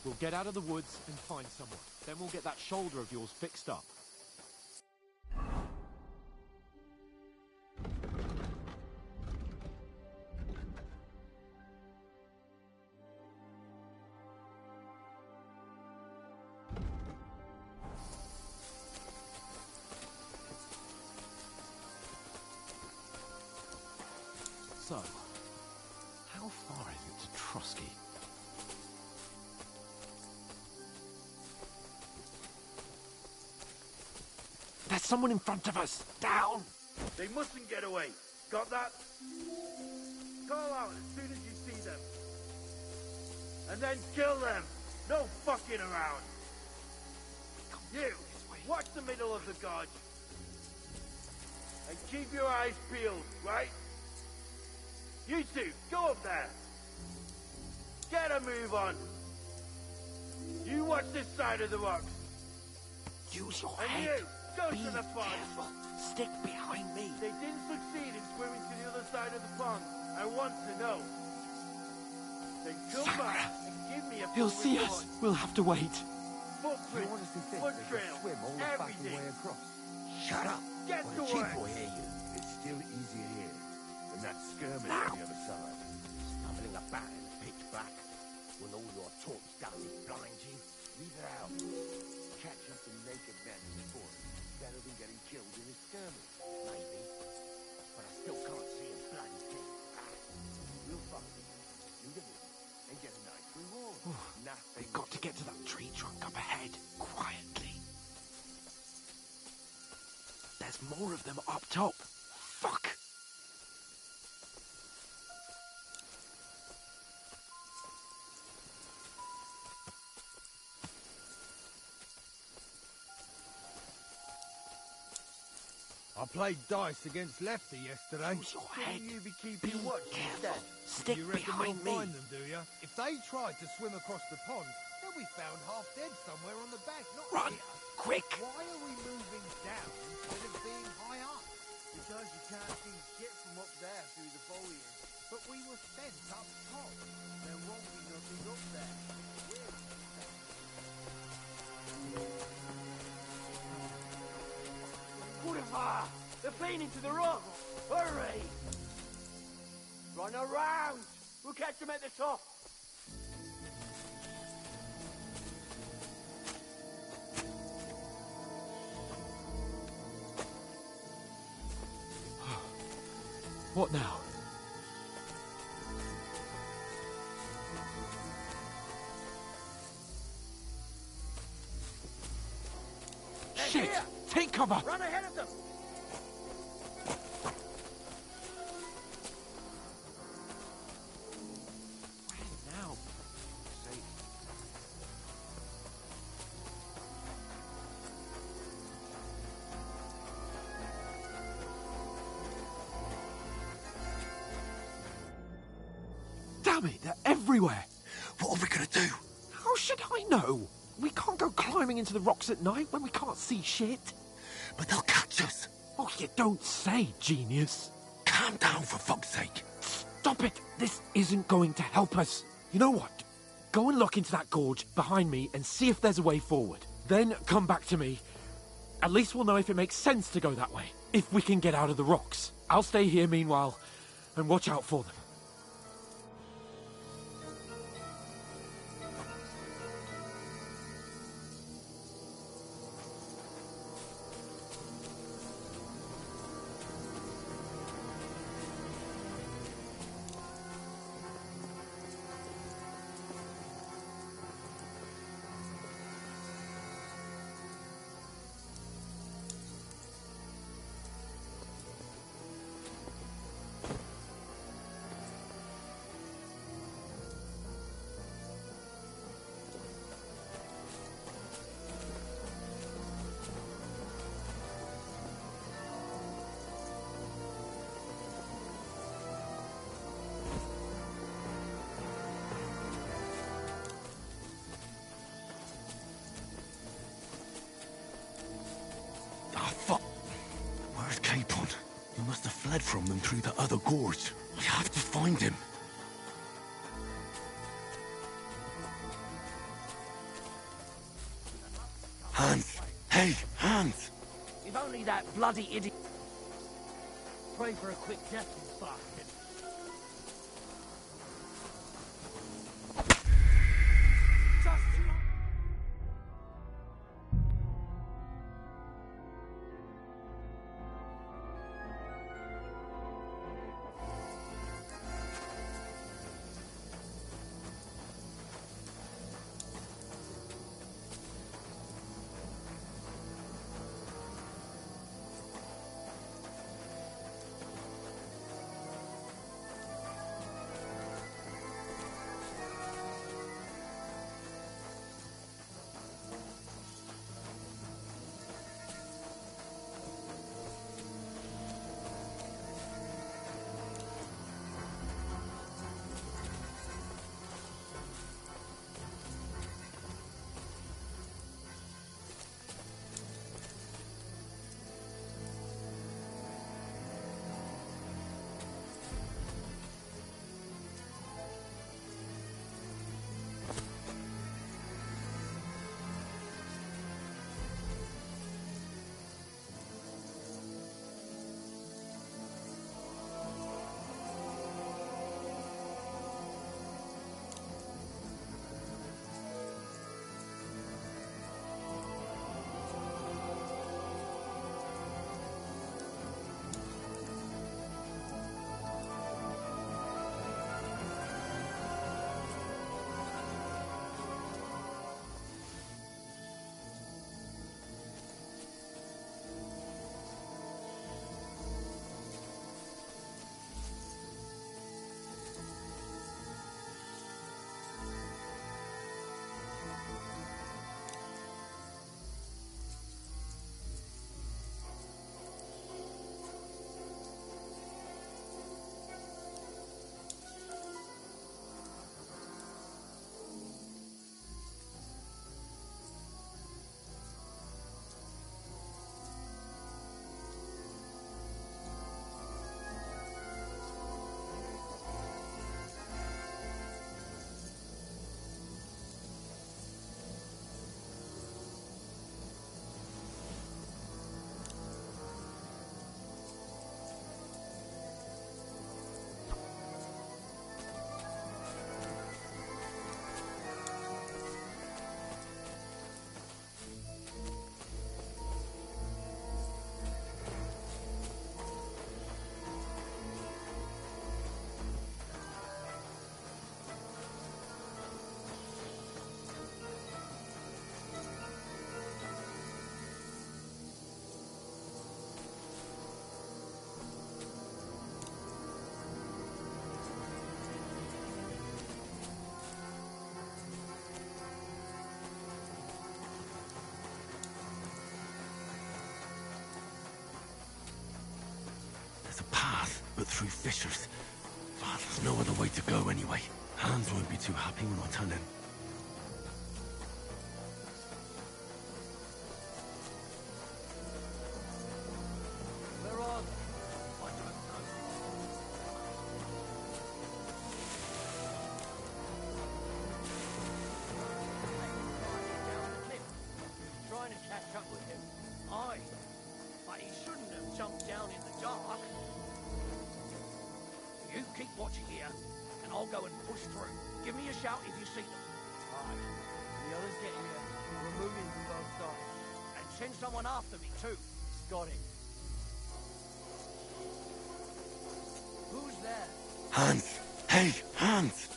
We'll get out of the woods and find someone. Then we'll get that shoulder of yours fixed up. So, how far is it to Trusky? There's someone in front of us! Down! They mustn't get away. Got that? Call out as soon as you see them. And then kill them. No fucking around. You, watch the middle of the gorge. And keep your eyes peeled, right? You two, go up there. Get a move on. You watch this side of the rocks. Use your And head. you, go Be to the pond. careful. Stick behind me. They didn't succeed in swimming to the other side of the pond. I want to know. Then come back and give me a He'll full see report. us. We'll have to wait. Footprints, foot trails, everything. Shut up! Get When to a chief work. will hear you, it's still easier here than that skirmish on the other side. Stumbling about in the pitch black, when all your talk does is blind you, leave it out. Catch up in naked men in the forest, better than getting killed in a skirmish, maybe. But I still can't see a bloody thing. We'll fuck it, do the business, and get a nice reward. Nothing. We've got to get to that tree trunk up ahead, quietly. There's more of them up top. Fuck! I played dice against Lefty yesterday. Use your head. You be Be keeping watch careful. instead. Stick You reckon behind we'll me. find them, do you? If they tried to swim across the pond, they'll be found half dead somewhere on the bank, not Run! here. Quick! Why are we moving down instead of being high up? Because you can't see shit from up there through the foliage. But we were sent up top. There won't be nothing up there. Kurva! They're playing into the rock! Hurry! Run around! We'll catch them at the top! What now? They're Shit! here! Take cover! Run ahead of them! Where now? Damn it, they're everywhere! What are we gonna do? How should I know? We can't go climbing into the rocks at night when we can't see shit. But they'll catch us. Oh, you don't say, genius. Calm down, for fuck's sake. Stop it! This isn't going to help us. You know what? Go and look into that gorge behind me and see if there's a way forward. Then come back to me. At least we'll know if it makes sense to go that way. If we can get out of the rocks. I'll stay here meanwhile and watch out for them. fled from them through the other gorge. We have to find him. Hey, Hans! If only that bloody idiot... Pray for a quick death, you bastard. Just... There's a path, but through fissures. Ah, there's no other way to go anyway. Hans won't be too happy when I turn in. Where are they? I don't know. Down the cliff. Trying to catch up with him. Aye. But he shouldn't have jumped down in the dark. You keep watching here, and I'll go and push through. Give me a shout if you see them. Aye. The others get here. We're moving from both sides. And send someone after me, too. Got it. Who's there? Hans! Hey, Hans!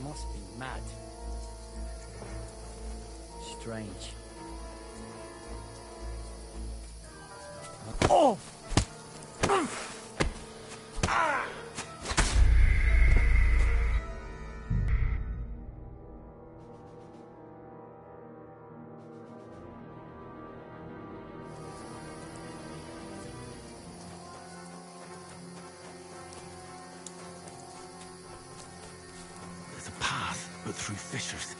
Must be mad. Strange. Oh! but through fissures.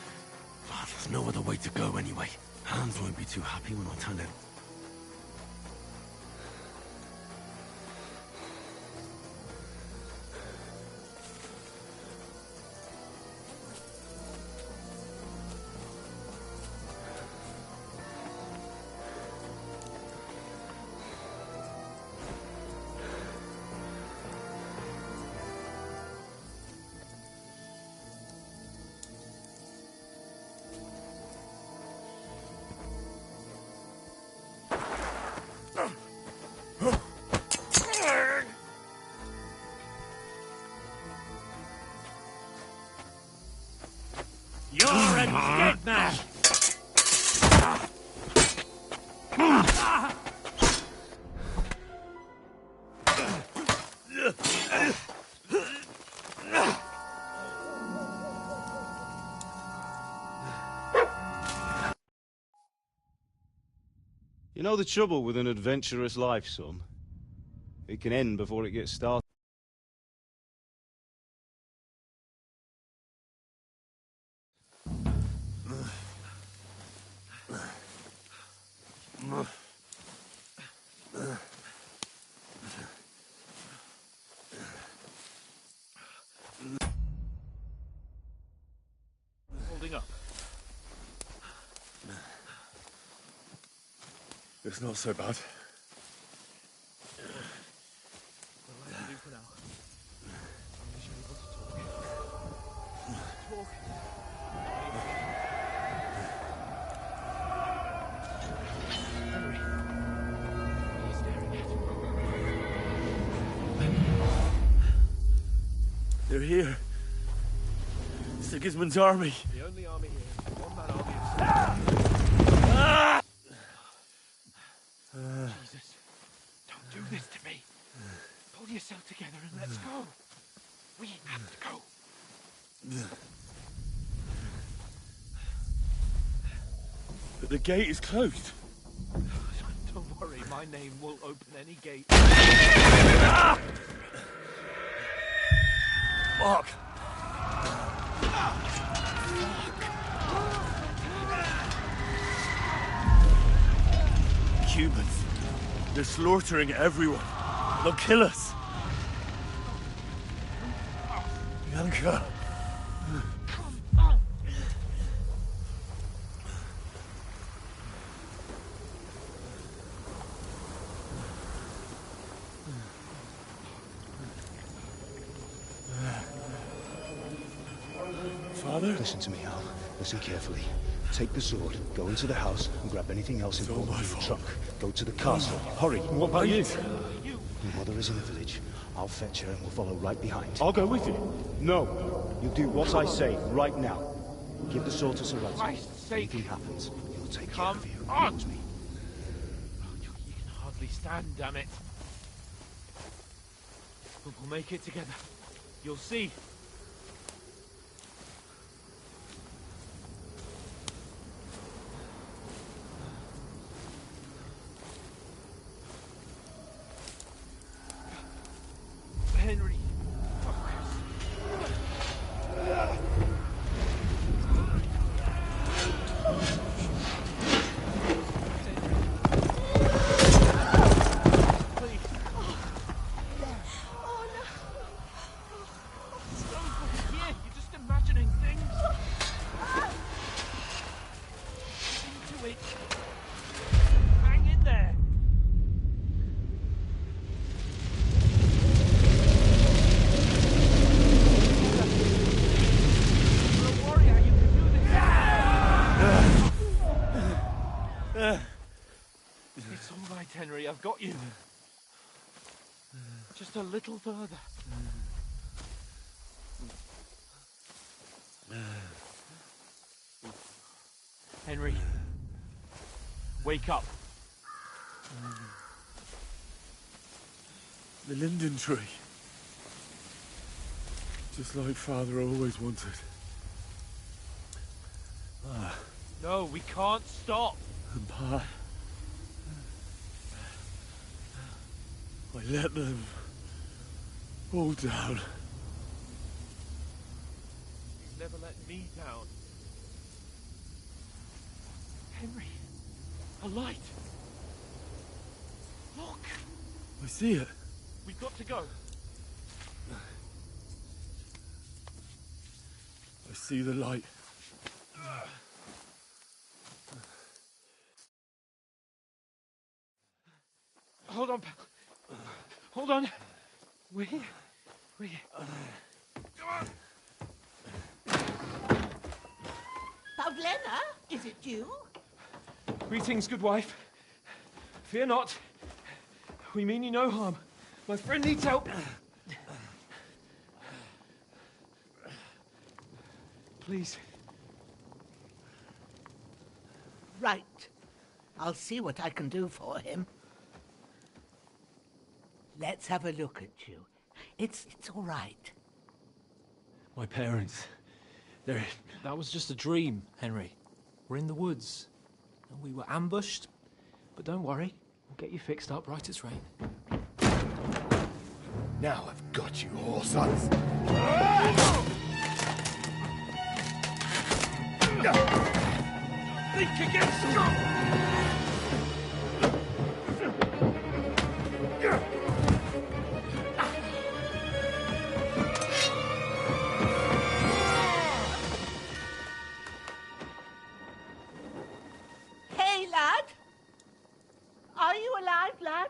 Oh, there's no other way to go anyway. Hans won't be too happy when I turn out. You're a dead man! You know the trouble with an adventurous life, son? It can end before it gets started. Holding up. It's not so bad. What do I do for now? I'm usually able to talk. Talk. Henry. What are you staring at? They're here. Sigismund's army. The only army here. One man army. Jesus. Don't do this to me. Pull yourself together and let's go. We have to go. But the gate is closed. Don't worry, my name will open any gate. Fuck. Cubans. They're slaughtering everyone. They'll kill us. Bianca. Father? Listen to me, Al. Listen carefully. Take the sword, go into the house, and grab anything else important in the trunk. Go to the castle. Hurry. What about you? Your mother is in the village. I'll fetch her and we'll follow right behind. I'll go with you. No. You do what I say right now. Give the sword to Sir Ralph. Christ's sake. Anything happens, he'll take care Come of you. on. Promise me. You can hardly stand, damn it. But we'll make it together. You'll see. Henry. Hang in there. You're a warrior. You can do this. It's all right, Henry. I've got you. Just a little further. Henry, wake up. The linden tree. Just like Father always wanted. No, we can't stop. And Pa. I let them all down. He's never let me down. Henry, a light. Look. I see it. We've got to go. I see the light. Hold on, pal. Hold on. We. Come on. Pavlena, is it you? Greetings, good wife. Fear not. We mean you no harm. My friend needs help. Please. Right. I'll see what I can do for him. Let's have a look at you. It's all right. My parents. They're... That was just a dream, Henry. We're in the woods. And we were ambushed. But don't worry. We'll get you fixed up right as rain. Now I've got you, whore sons. Think again, strong! Hey, lad! Are you alive, lad?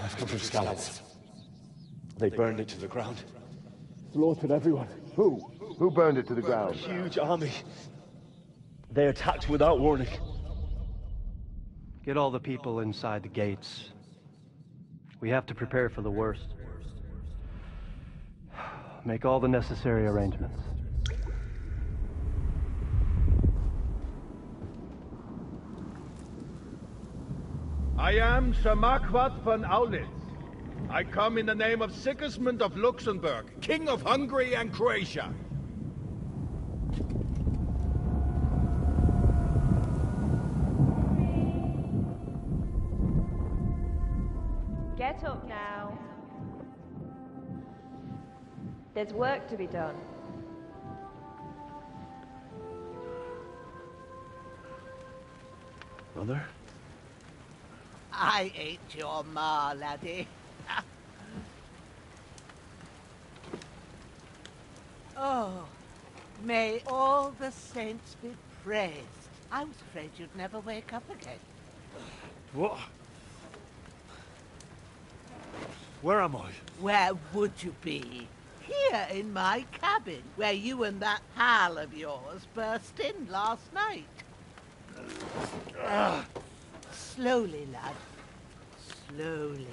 I've come from Scallops. They burned it to the ground. Slaughtered everyone. Who? Who burned it to the ground? Huge army. They attacked without warning. Get all the people inside the gates. We have to prepare for the worst. Make all the necessary arrangements. I am Sir Marquardt von Aulitz. I come in the name of Sigismund of Luxembourg, King of Hungary and Croatia. Get up now. There's work to be done. Mother? I ain't your ma, laddie. Oh, may all the saints be praised. I was afraid you'd never wake up again. What? Where am I? Where would you be? Here in my cabin, where you and that pal of yours burst in last night. Slowly, lad. Slowly.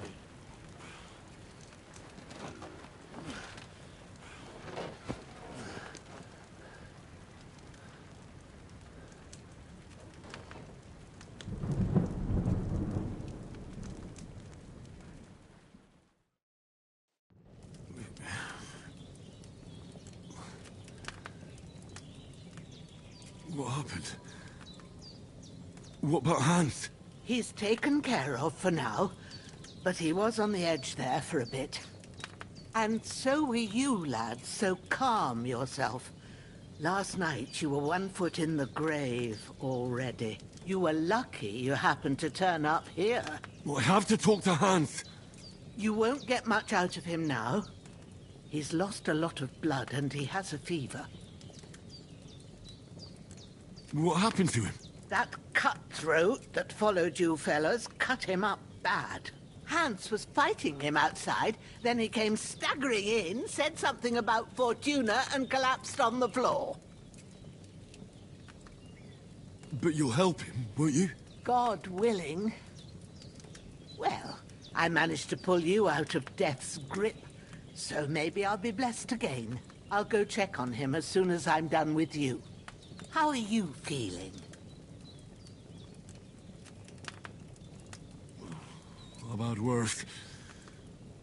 What happened? What about Hans? He's taken care of for now, but he was on the edge there for a bit. And so were you, lad, so calm yourself. Last night you were 1 foot in the grave already. You were lucky you happened to turn up here. Well, I have to talk to Hans. You won't get much out of him now. He's lost a lot of blood and he has a fever. What happened to him? That cutthroat that followed you fellas cut him up bad. Hans was fighting him outside, then he came staggering in, said something about Fortuna, and collapsed on the floor. But you'll help him, won't you? God willing. Well, I managed to pull you out of death's grip, so maybe I'll be blessed again. I'll go check on him as soon as I'm done with you. How are you feeling? I've had worse.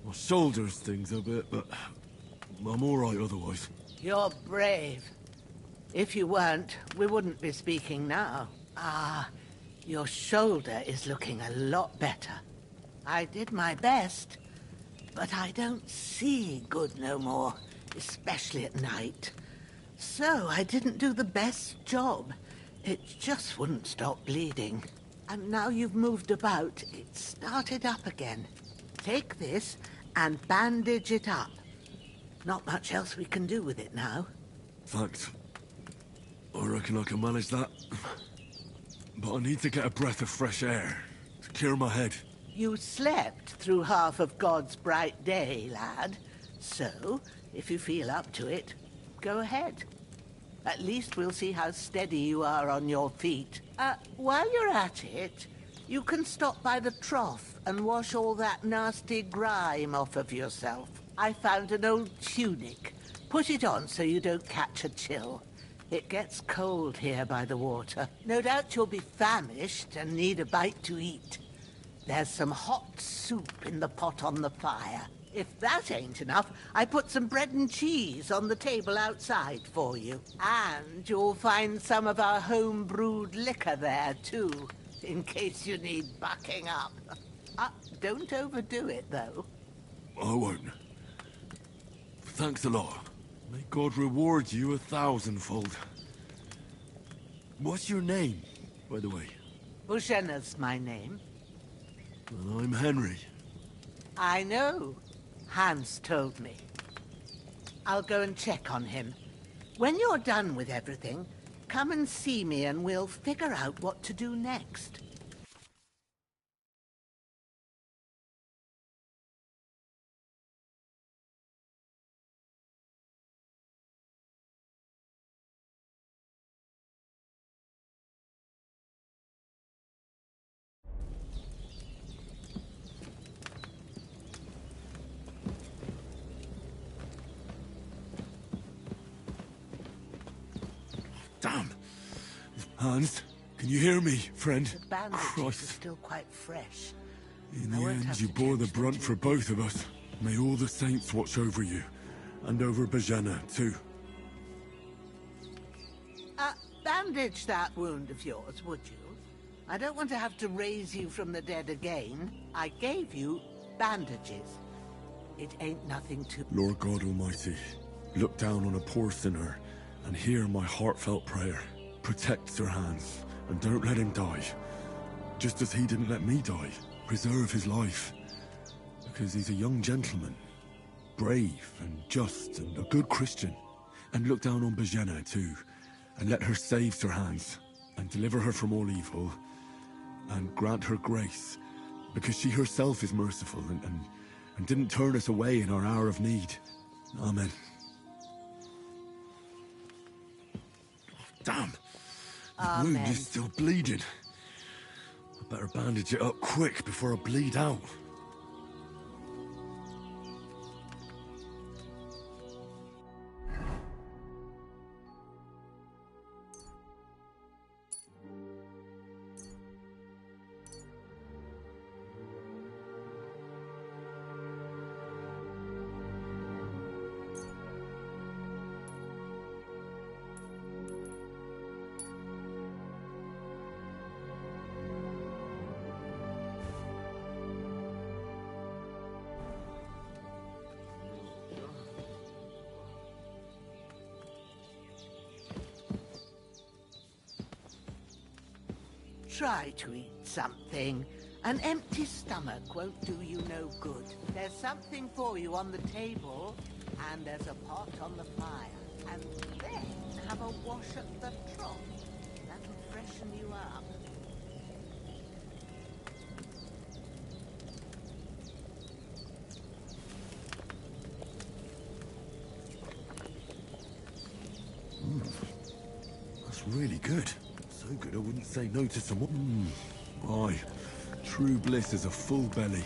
My shoulder stings a bit, but I'm all right otherwise. You're brave. If you weren't, we wouldn't be speaking now. Ah, your shoulder is looking a lot better. I did my best, but I don't see good no more, especially at night. So I didn't do the best job. It just wouldn't stop bleeding. And now you've moved about, it started up again. Take this and bandage it up. Not much else we can do with it now. Thanks. I reckon I can manage that. But I need to get a breath of fresh air to clear my head. You slept through half of God's bright day, lad. So, if you feel up to it, go ahead. At least we'll see how steady you are on your feet. While you're at it, you can stop by the trough and wash all that nasty grime off of yourself. I found an old tunic. Put it on so you don't catch a chill. It gets cold here by the water. No doubt you'll be famished and need a bite to eat. There's some hot soup in the pot on the fire. If that ain't enough, I put some bread and cheese on the table outside for you. And you'll find some of our home-brewed liquor there, too, in case you need bucking up. Don't overdo it, though. I won't. Thanks a lot. May God reward you 1,000-fold. What's your name, by the way? Bushena's my name. Well, I'm Henry. I know. Hans told me. I'll go and check on him. When you're done with everything, come and see me and we'll figure out what to do next. Damn! Hans, can you hear me, friend? The bandages Christ. are still quite fresh. In I the won't end, have you to bore the change brunt them for too. both of us. May all the saints watch over you. And over Bajana, too. Bandage that wound of yours, would you? I don't want to have to raise you from the dead again. I gave you bandages. It ain't nothing to... Lord God Almighty, look down on a poor sinner and hear my heartfelt prayer. Protect Sir Hans, and don't let him die. Just as he didn't let me die. Preserve his life. Because he's a young gentleman. Brave and just and a good Christian. And look down on Bajana too. And let her save Sir Hans. And deliver her from all evil. And grant her grace. Because she herself is merciful and didn't turn us away in our hour of need. Amen. Damn! The wound Amen. is still bleeding. I better bandage it up quick before I bleed out. Try to eat something. An empty stomach won't do you no good. There's something for you on the table, and there's a pot on the fire. And then have a wash at the trough. That'll freshen freshen you up. That's really good. So good I wouldn't say no to someone. Aye, true bliss is a full belly.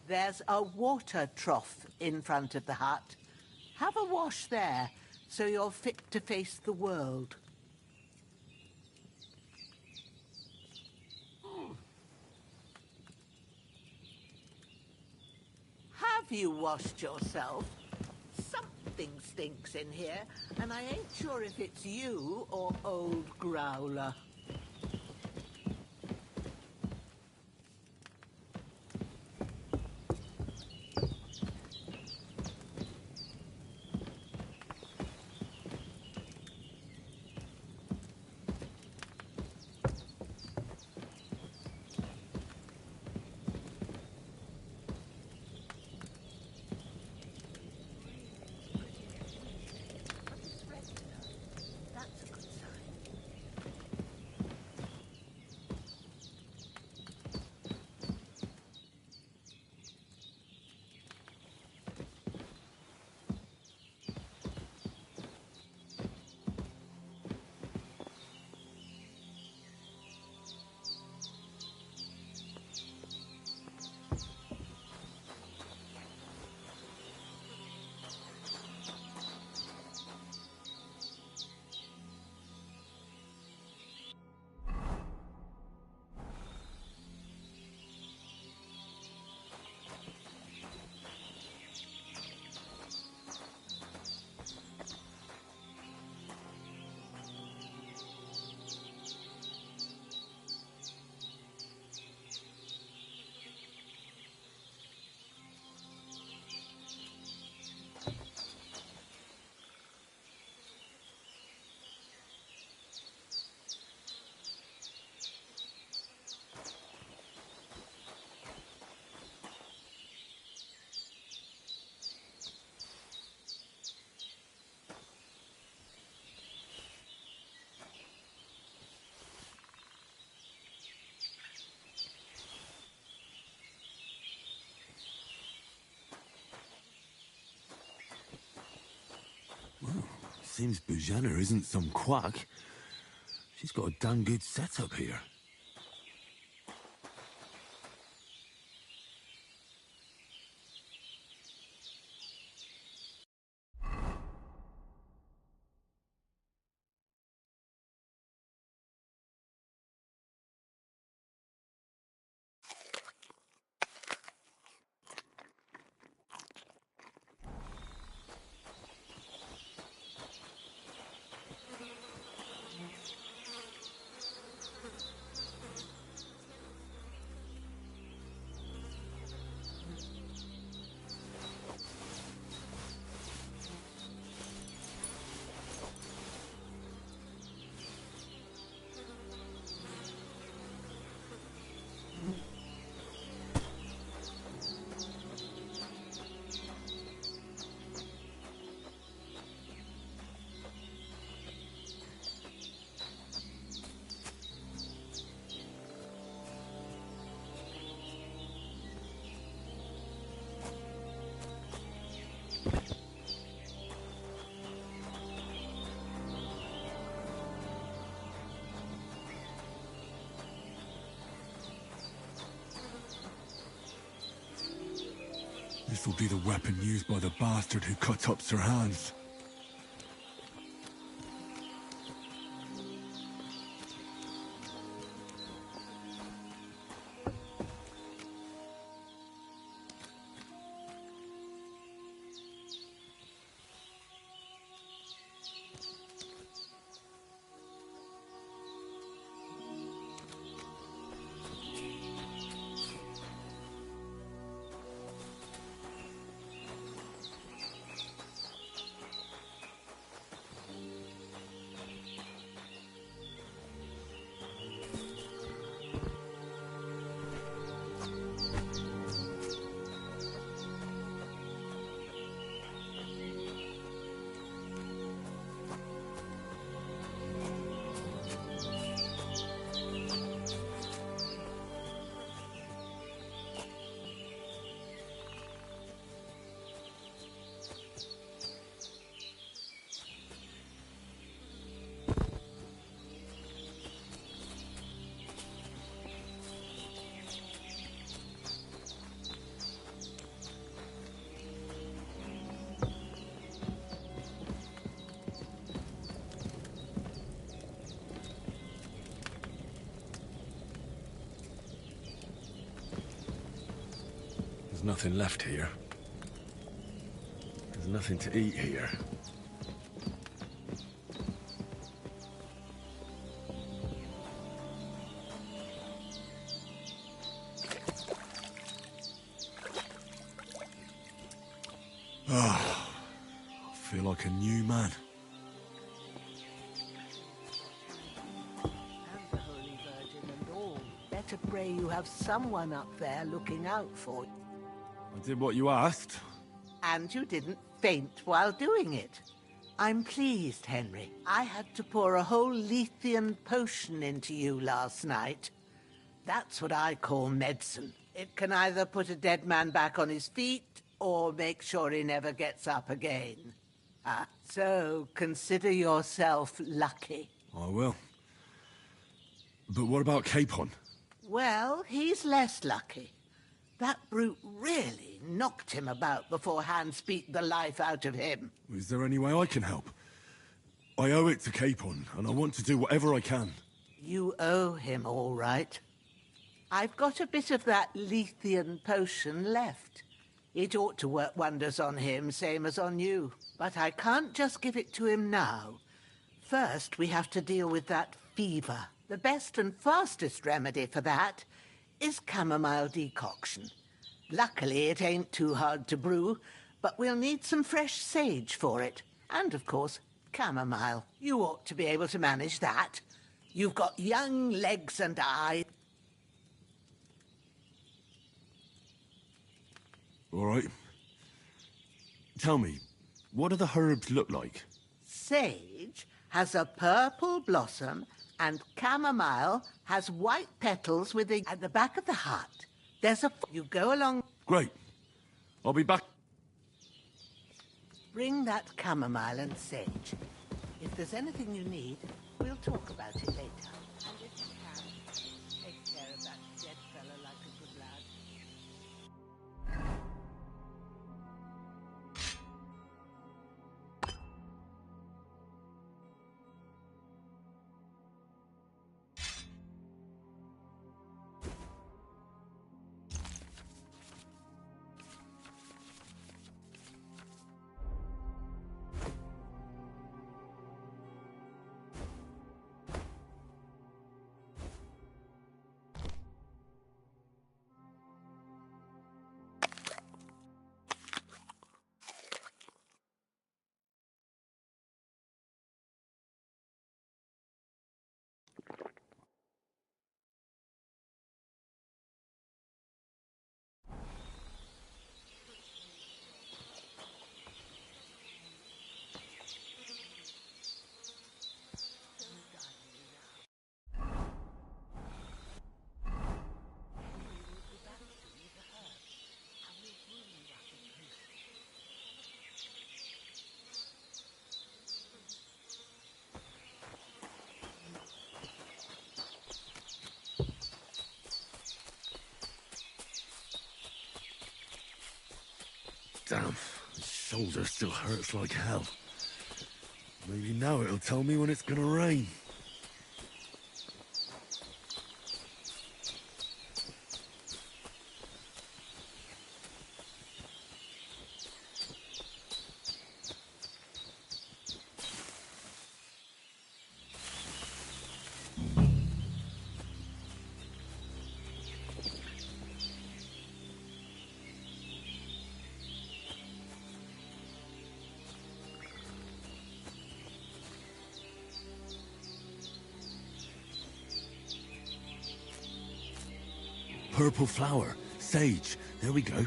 There's a water trough in front of the hut. Have a wash there, so you're fit to face the world. Have you washed yourself? Something stinks in here, and I ain't sure if it's you or old Growler. Seems Bujana isn't some quack. She's got a damn good setup here. This will be the weapon used by the bastard who cut up Sir Hans. There's nothing left here. There's nothing to eat here. Ah, I feel like a new man. And the Holy Virgin and all. Better pray you have someone up there looking out for you. I did what you asked. And you didn't faint while doing it. I'm pleased, Henry. I had to pour a whole Lethean potion into you last night. That's what I call medicine. It can either put a dead man back on his feet or make sure he never gets up again. So consider yourself lucky. I will. But what about Capon? Well, he's less lucky. That brute really knocked him about before Hans beat the life out of him. Is there any way I can help? I owe it to Capon, and I want to do whatever I can. You owe him, all right. I've got a bit of that Lethean potion left. It ought to work wonders on him, same as on you. But I can't just give it to him now. First, we have to deal with that fever. The best and fastest remedy for that is chamomile decoction. Luckily, it ain't too hard to brew, but we'll need some fresh sage for it. And, of course, chamomile. You ought to be able to manage that. You've got young legs and eyes. All right. Tell me, what do the herbs look like? Sage has a purple blossom, and chamomile has white petals with a... At the back of the hut, there's a... You go along... Great. I'll be back. Bring that chamomile and sage. If there's anything you need, we'll talk about it later. And if you can, take care of that dead fella like a good lad. Damn, my shoulder still hurts like hell. Maybe now it'll tell me when it's gonna rain. Purple flower, sage, there we go.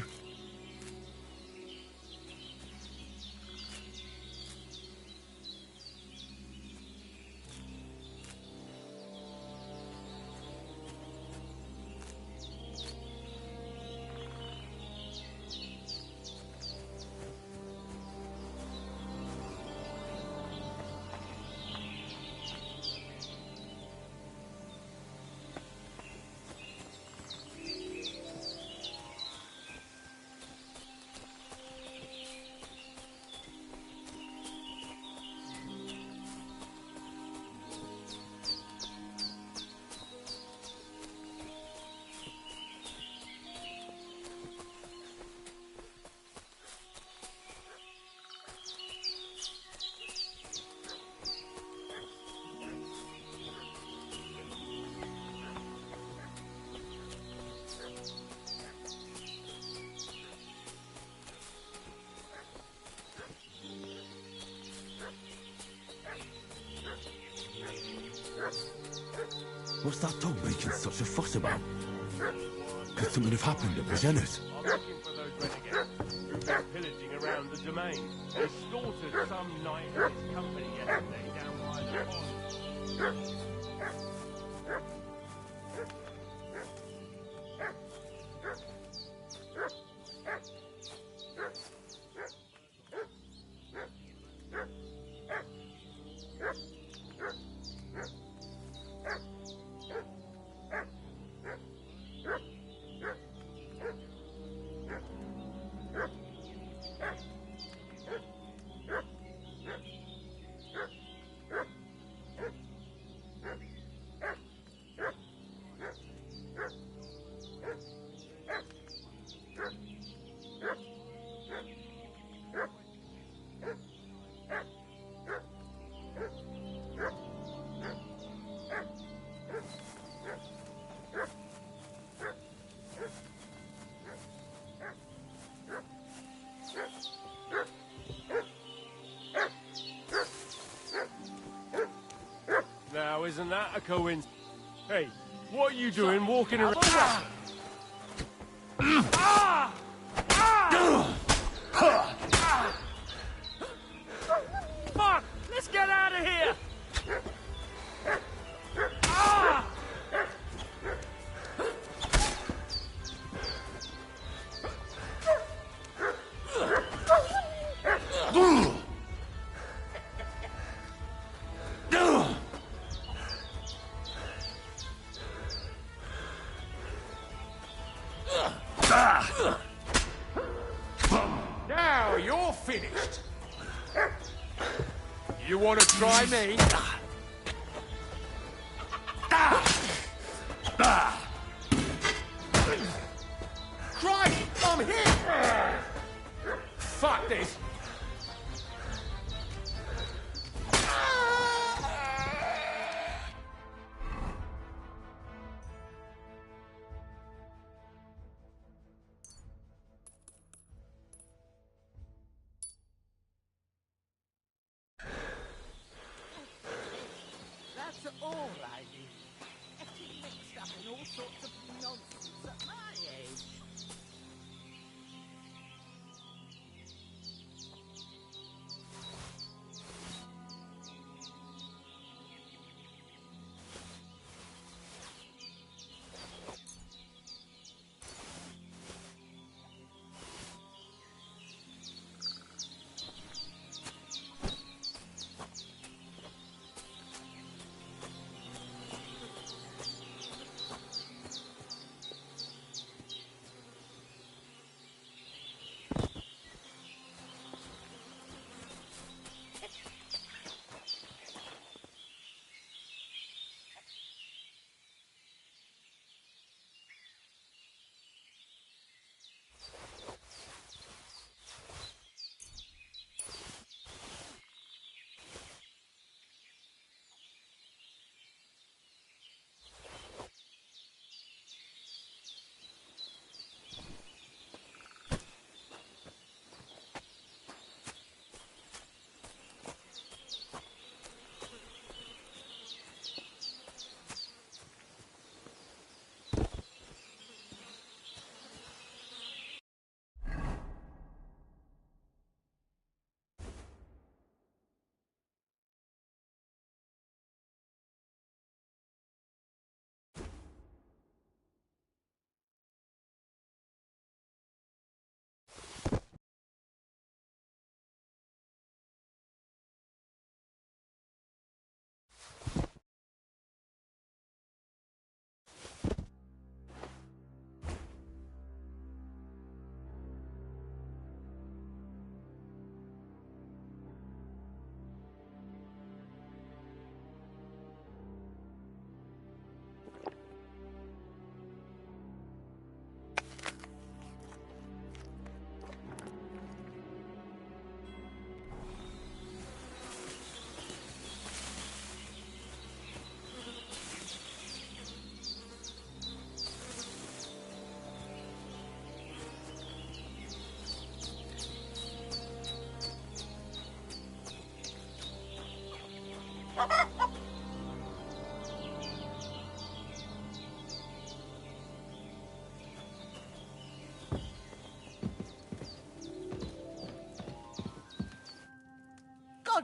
What's that dog making such a fuss about? Could something have happened at Bazena's? I'm looking for those renegades who've been pillaging around the domain. They slaughtered some knight and his company yesterday down by the pond. Now, isn't that a coincidence? Hey, what are you doing walking around? Fuck! Let's get out of here! Now you're finished. You want to try me? Christ, I'm hit! Fuck this. That's all I do. Getting mixed up in all sorts of nonsense at my age.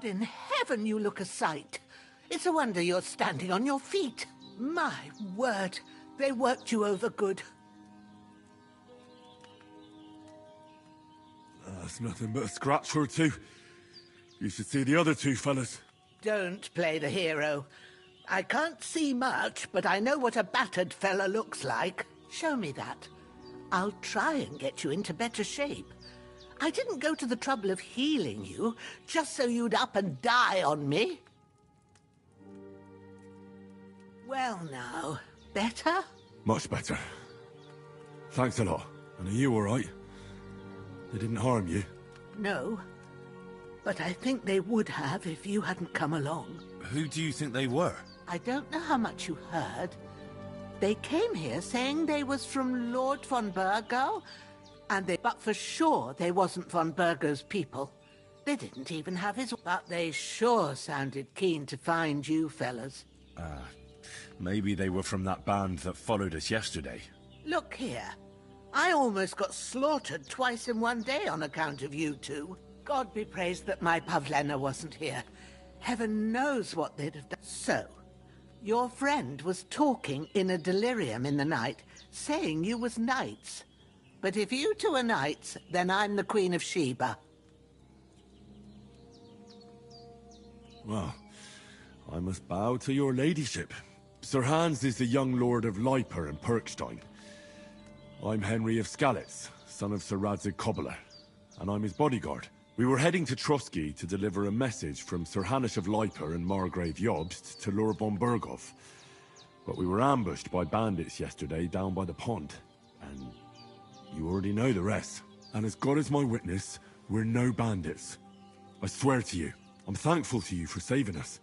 God in heaven, you look a sight. It's a wonder you're standing on your feet. My word, they worked you over good. That's nothing but a scratch or two. You should see the other two fellas. Don't play the hero. I can't see much, but I know what a battered fella looks like. Show me that. I'll try and get you into better shape. I didn't go to the trouble of healing you just so you'd up and die on me. Well now, better? Much better. Thanks a lot. And are you all right? They didn't harm you? No. But I think they would have if you hadn't come along. Who do you think they were? I don't know how much you heard. They came here saying they was from Lord von Burgo, but for sure they wasn't von Burgo's people. They didn't even have his... But they sure sounded keen to find you fellas. Maybe they were from that band that followed us yesterday. Look here. I almost got slaughtered twice in one day on account of you two. God be praised that my Pavlena wasn't here. Heaven knows what they'd have done. So, your friend was talking in a delirium in the night, saying you was knights. But if you two are knights, then I'm the Queen of Sheba. Well, I must bow to your ladyship. Sir Hans is the young lord of Leiper and Perkstein. I'm Henry of Skalitz, son of Sir Radzig Cobbler, and I'm his bodyguard. We were heading to Trotsky to deliver a message from Sir Hanish of Leiper and Margrave Jobst to Lord von Burgov. But we were ambushed by bandits yesterday down by the pond, and you already know the rest. And as God is my witness, we're no bandits. I swear to you, I'm thankful to you for saving us.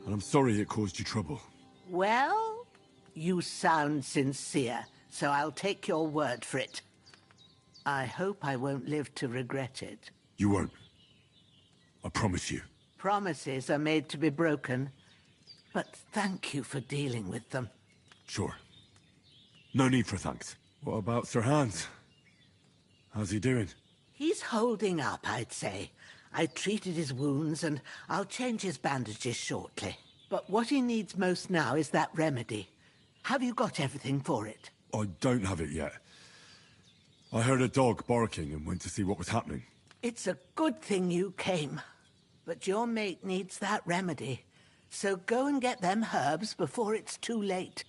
And I'm sorry it caused you trouble. Well, you sound sincere, so I'll take your word for it. I hope I won't live to regret it. You won't. I promise you. Promises are made to be broken, but thank you for dealing with them. Sure. No need for thanks. What about Sir Hans? How's he doing? He's holding up, I'd say. I treated his wounds, and I'll change his bandages shortly. But what he needs most now is that remedy. Have you got everything for it? I don't have it yet. I heard a dog barking and went to see what was happening. It's a good thing you came. But your mate needs that remedy. So go and get them herbs before it's too late.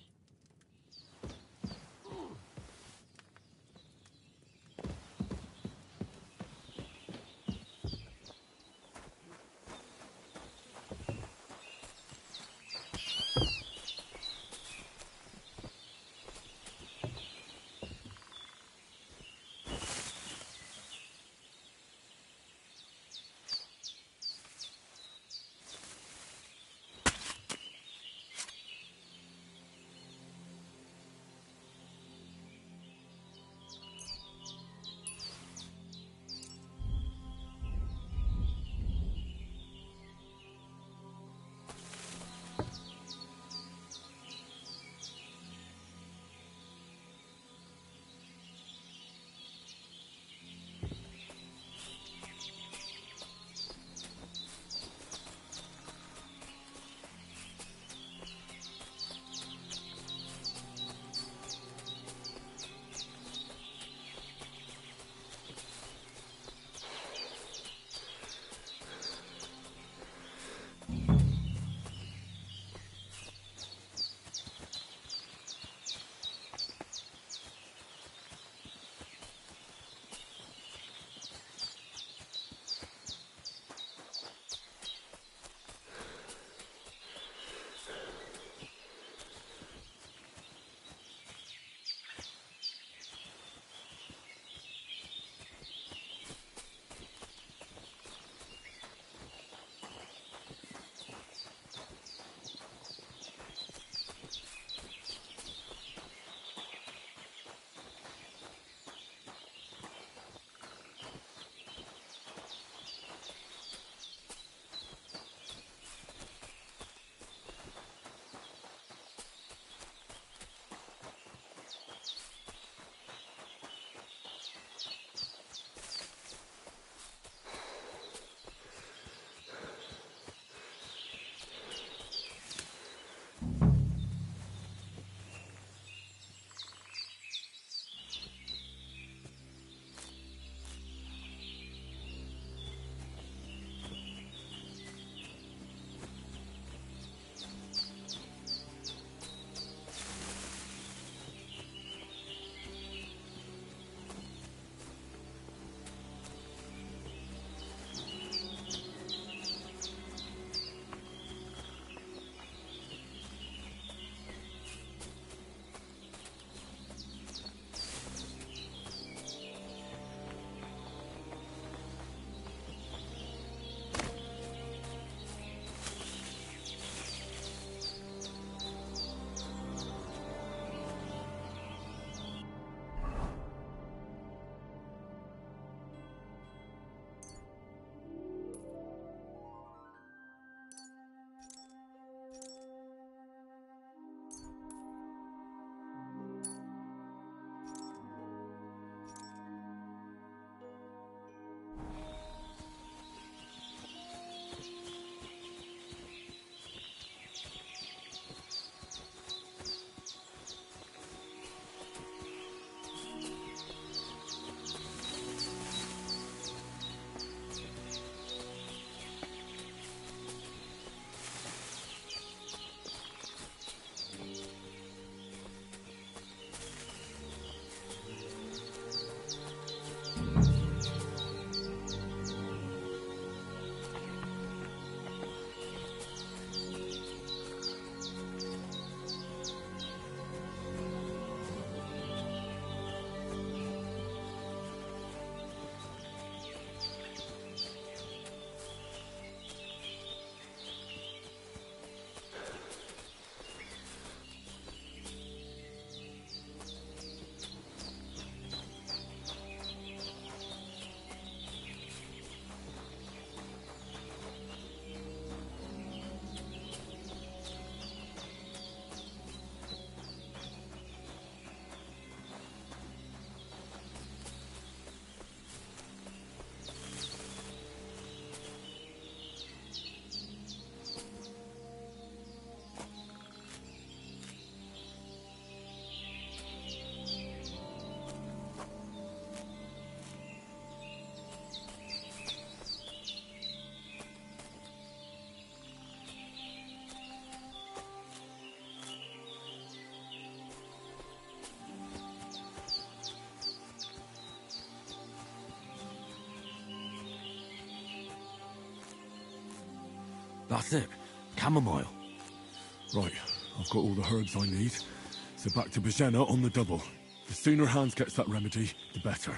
That's it. Chamomile. Right, I've got all the herbs I need. So back to Bajena on the double. The sooner Hans gets that remedy, the better.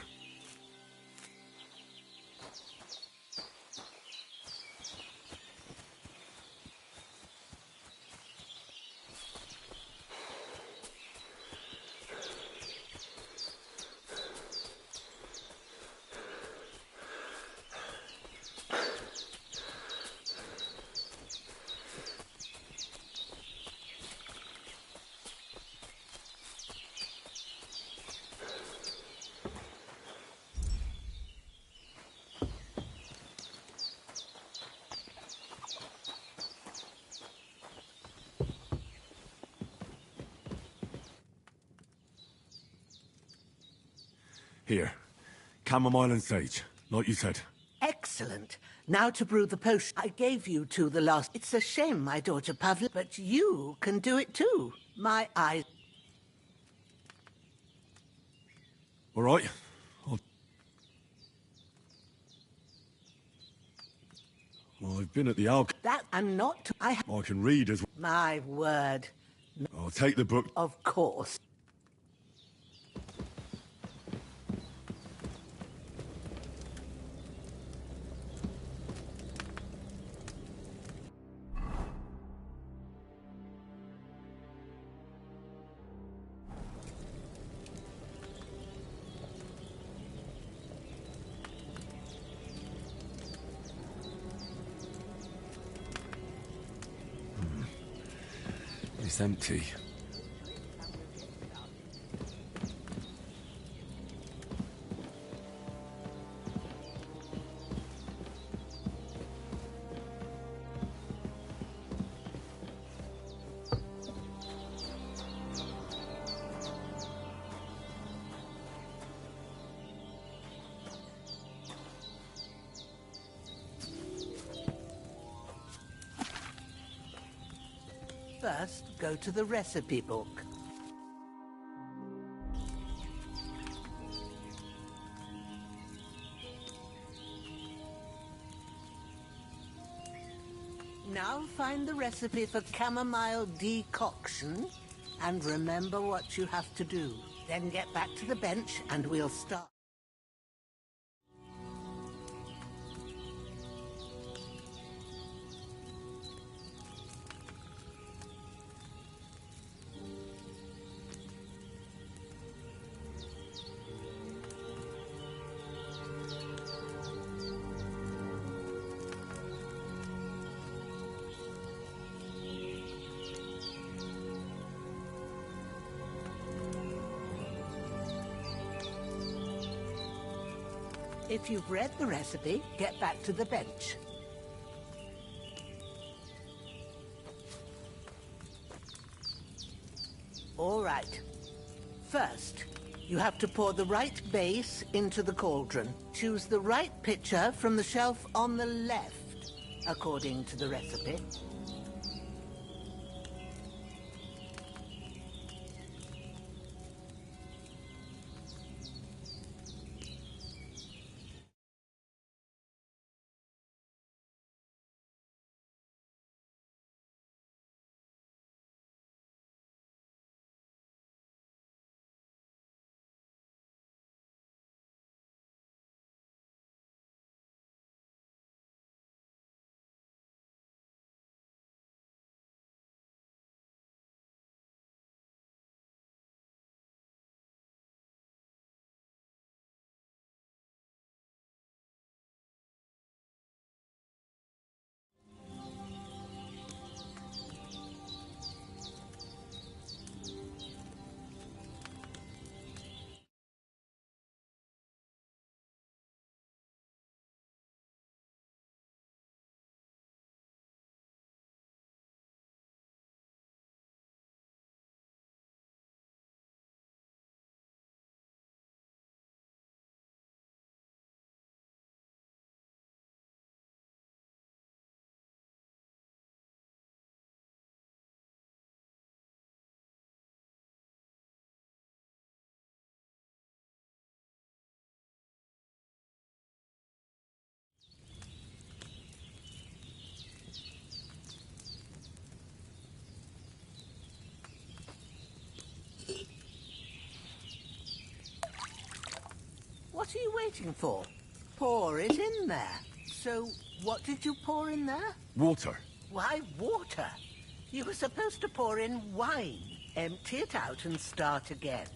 Here. Chamomile and sage, like you said. Excellent. Now to brew the potion I gave you to the last. It's a shame, my daughter Pavla, but you can do it too. My eyes. All right. I've been at the Alc. That and not. I can read as well. My word. I'll take the book. Of course. It's empty. First, go to the recipe book. Now find the recipe for chamomile decoction and remember what you have to do. Then get back to the bench and we'll start. If you've read the recipe, get back to the bench. All right. First, you have to pour the right base into the cauldron. Choose the right pitcher from the shelf on the left, according to the recipe. What are you waiting for? Pour it in there. So, what did you pour in there? Water. Why water? You were supposed to pour in wine. Empty it out and start again.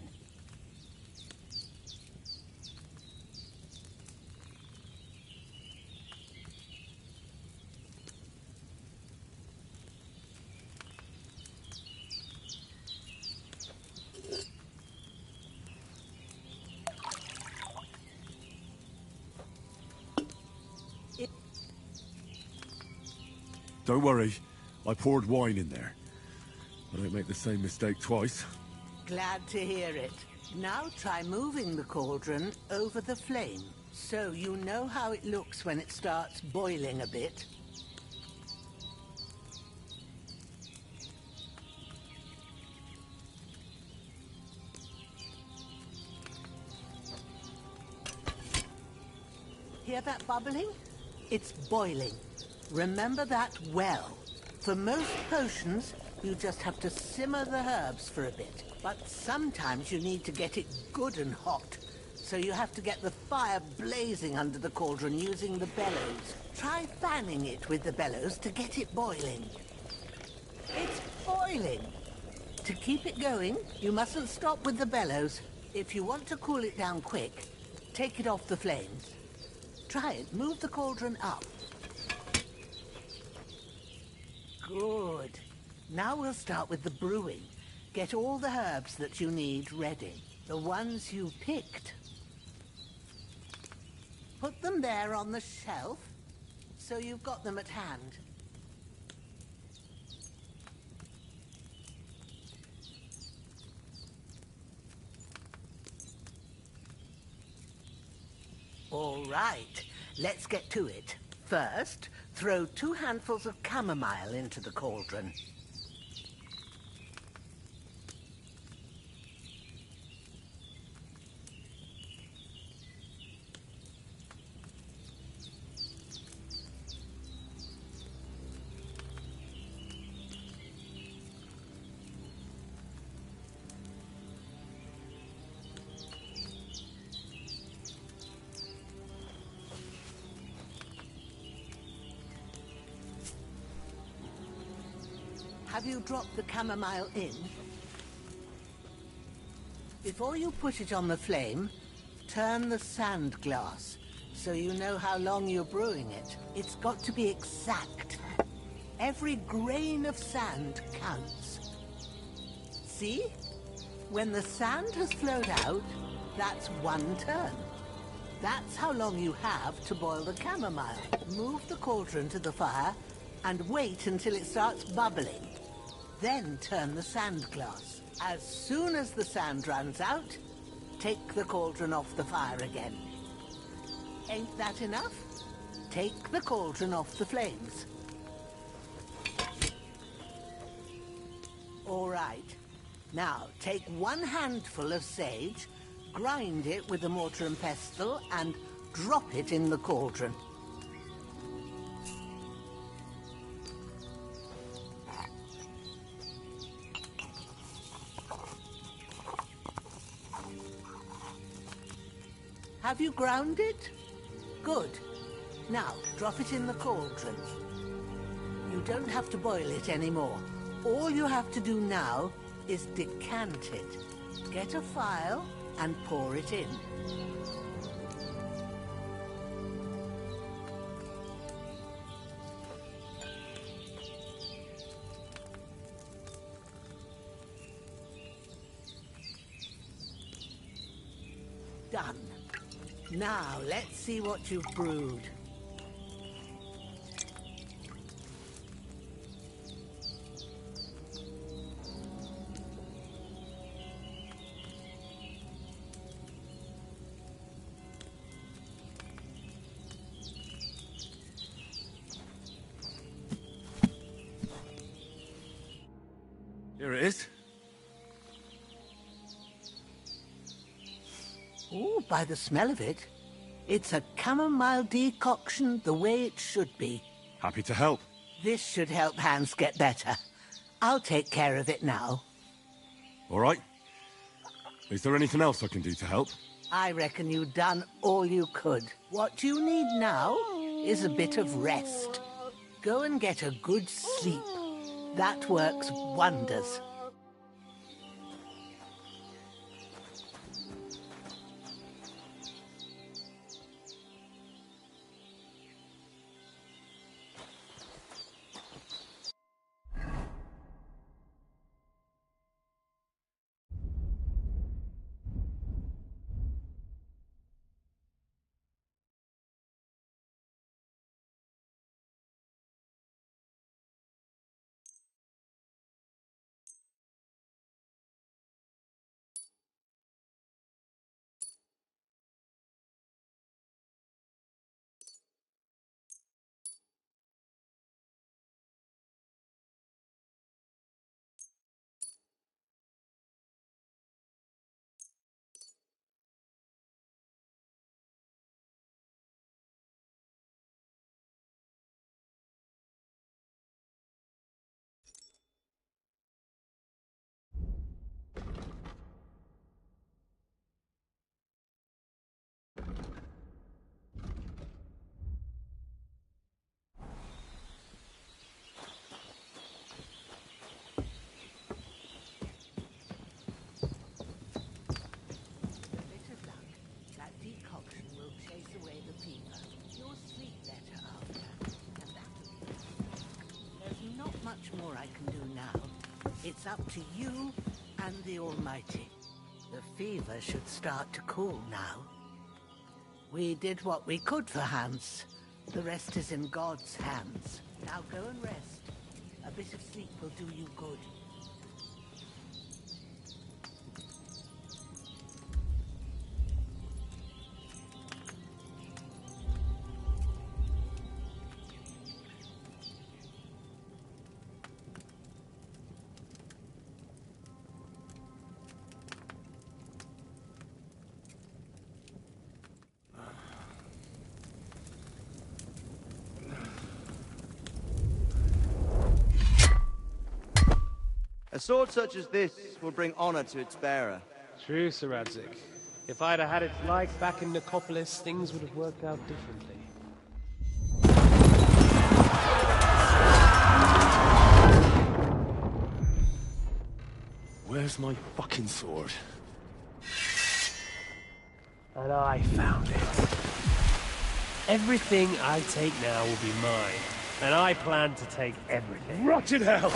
Don't worry, I poured wine in there. I don't make the same mistake twice. Glad to hear it. Now try moving the cauldron over the flame, so you know how it looks when it starts boiling a bit. Hear that bubbling? It's boiling. Remember that well. For most potions, you just have to simmer the herbs for a bit. But sometimes you need to get it good and hot. So you have to get the fire blazing under the cauldron using the bellows. Try fanning it with the bellows to get it boiling. It's boiling! To keep it going, you mustn't stop with the bellows. If you want to cool it down quick, take it off the flames. Try it. Move the cauldron up. Good. Now we'll start with the brewing. Get all the herbs that you need ready. The ones you picked. Put them there on the shelf, so you've got them at hand. All right, let's get to it. First, throw 2 handfuls of chamomile into the cauldron. Have you dropped the chamomile in? Before you put it on the flame, turn the sand glass, so you know how long you're brewing it. It's got to be exact. Every grain of sand counts. See? When the sand has flowed out, that's 1 turn. That's how long you have to boil the chamomile. Move the cauldron to the fire and wait until it starts bubbling. Then turn the sand glass. As soon as the sand runs out, take the cauldron off the fire again. Ain't that enough? Take the cauldron off the flames. All right. Now, take 1 handful of sage, grind it with a mortar and pestle, and drop it in the cauldron. Have you ground it? Good. Now, drop it in the cauldron. You don't have to boil it anymore. All you have to do now is decant it. Get a phial and pour it in. Done. Now, let's see what you've brewed. Here it is. Ooh, by the smell of it, it's a chamomile decoction the way it should be. Happy to help. This should help Hans get better. I'll take care of it now. All right. Is there anything else I can do to help? I reckon you've done all you could. What you need now is a bit of rest. Go and get a good sleep. That works wonders. More I can do now. It's up to you and the Almighty. The fever should start to cool now. We did what we could for Hans. The rest is in God's hands. Now go and rest. A bit of sleep will do you good. A sword such as this will bring honor to its bearer. True, Sir Radzik. If I'd have had its like back in Nicopolis, things would have worked out differently. Where's my fucking sword? And I found it. Everything I take now will be mine, and I plan to take everything. Rotted hell!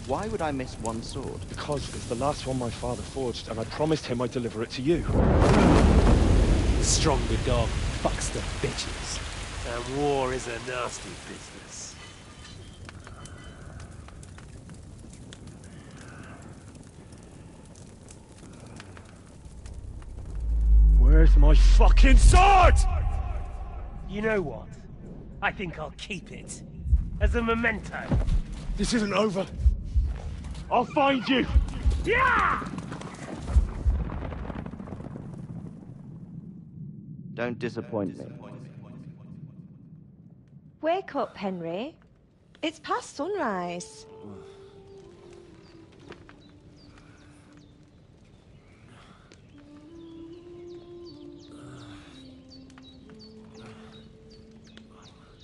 Why would I miss one sword? Because it's the last one my father forged, and I promised him I'd deliver it to you. The stronger dog fucks the bitches, and war is a nasty business. Where's my fucking sword? You know what? I think I'll keep it. As a memento. This isn't over. I'll find you! Yeah! Don't disappoint me. Wake up, Henry. It's past sunrise.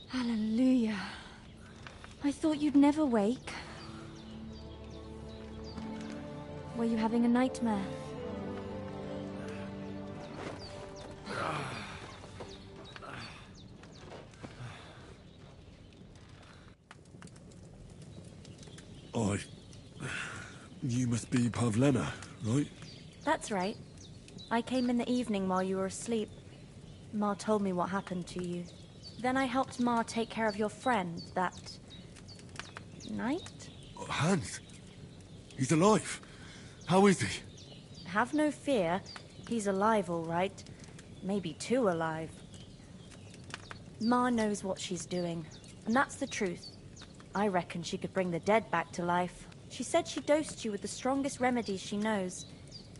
Hallelujah. I thought you'd never wake. Were you having a nightmare? You must be Pavlena, right? That's right. I came in the evening while you were asleep. Ma told me what happened to you. Then I helped Ma take care of your friend that... night? Hans? He's alive. How is he? Have no fear. He's alive, all right. Maybe too alive. Ma knows what she's doing, and that's the truth. I reckon she could bring the dead back to life. She said she dosed you with the strongest remedies she knows,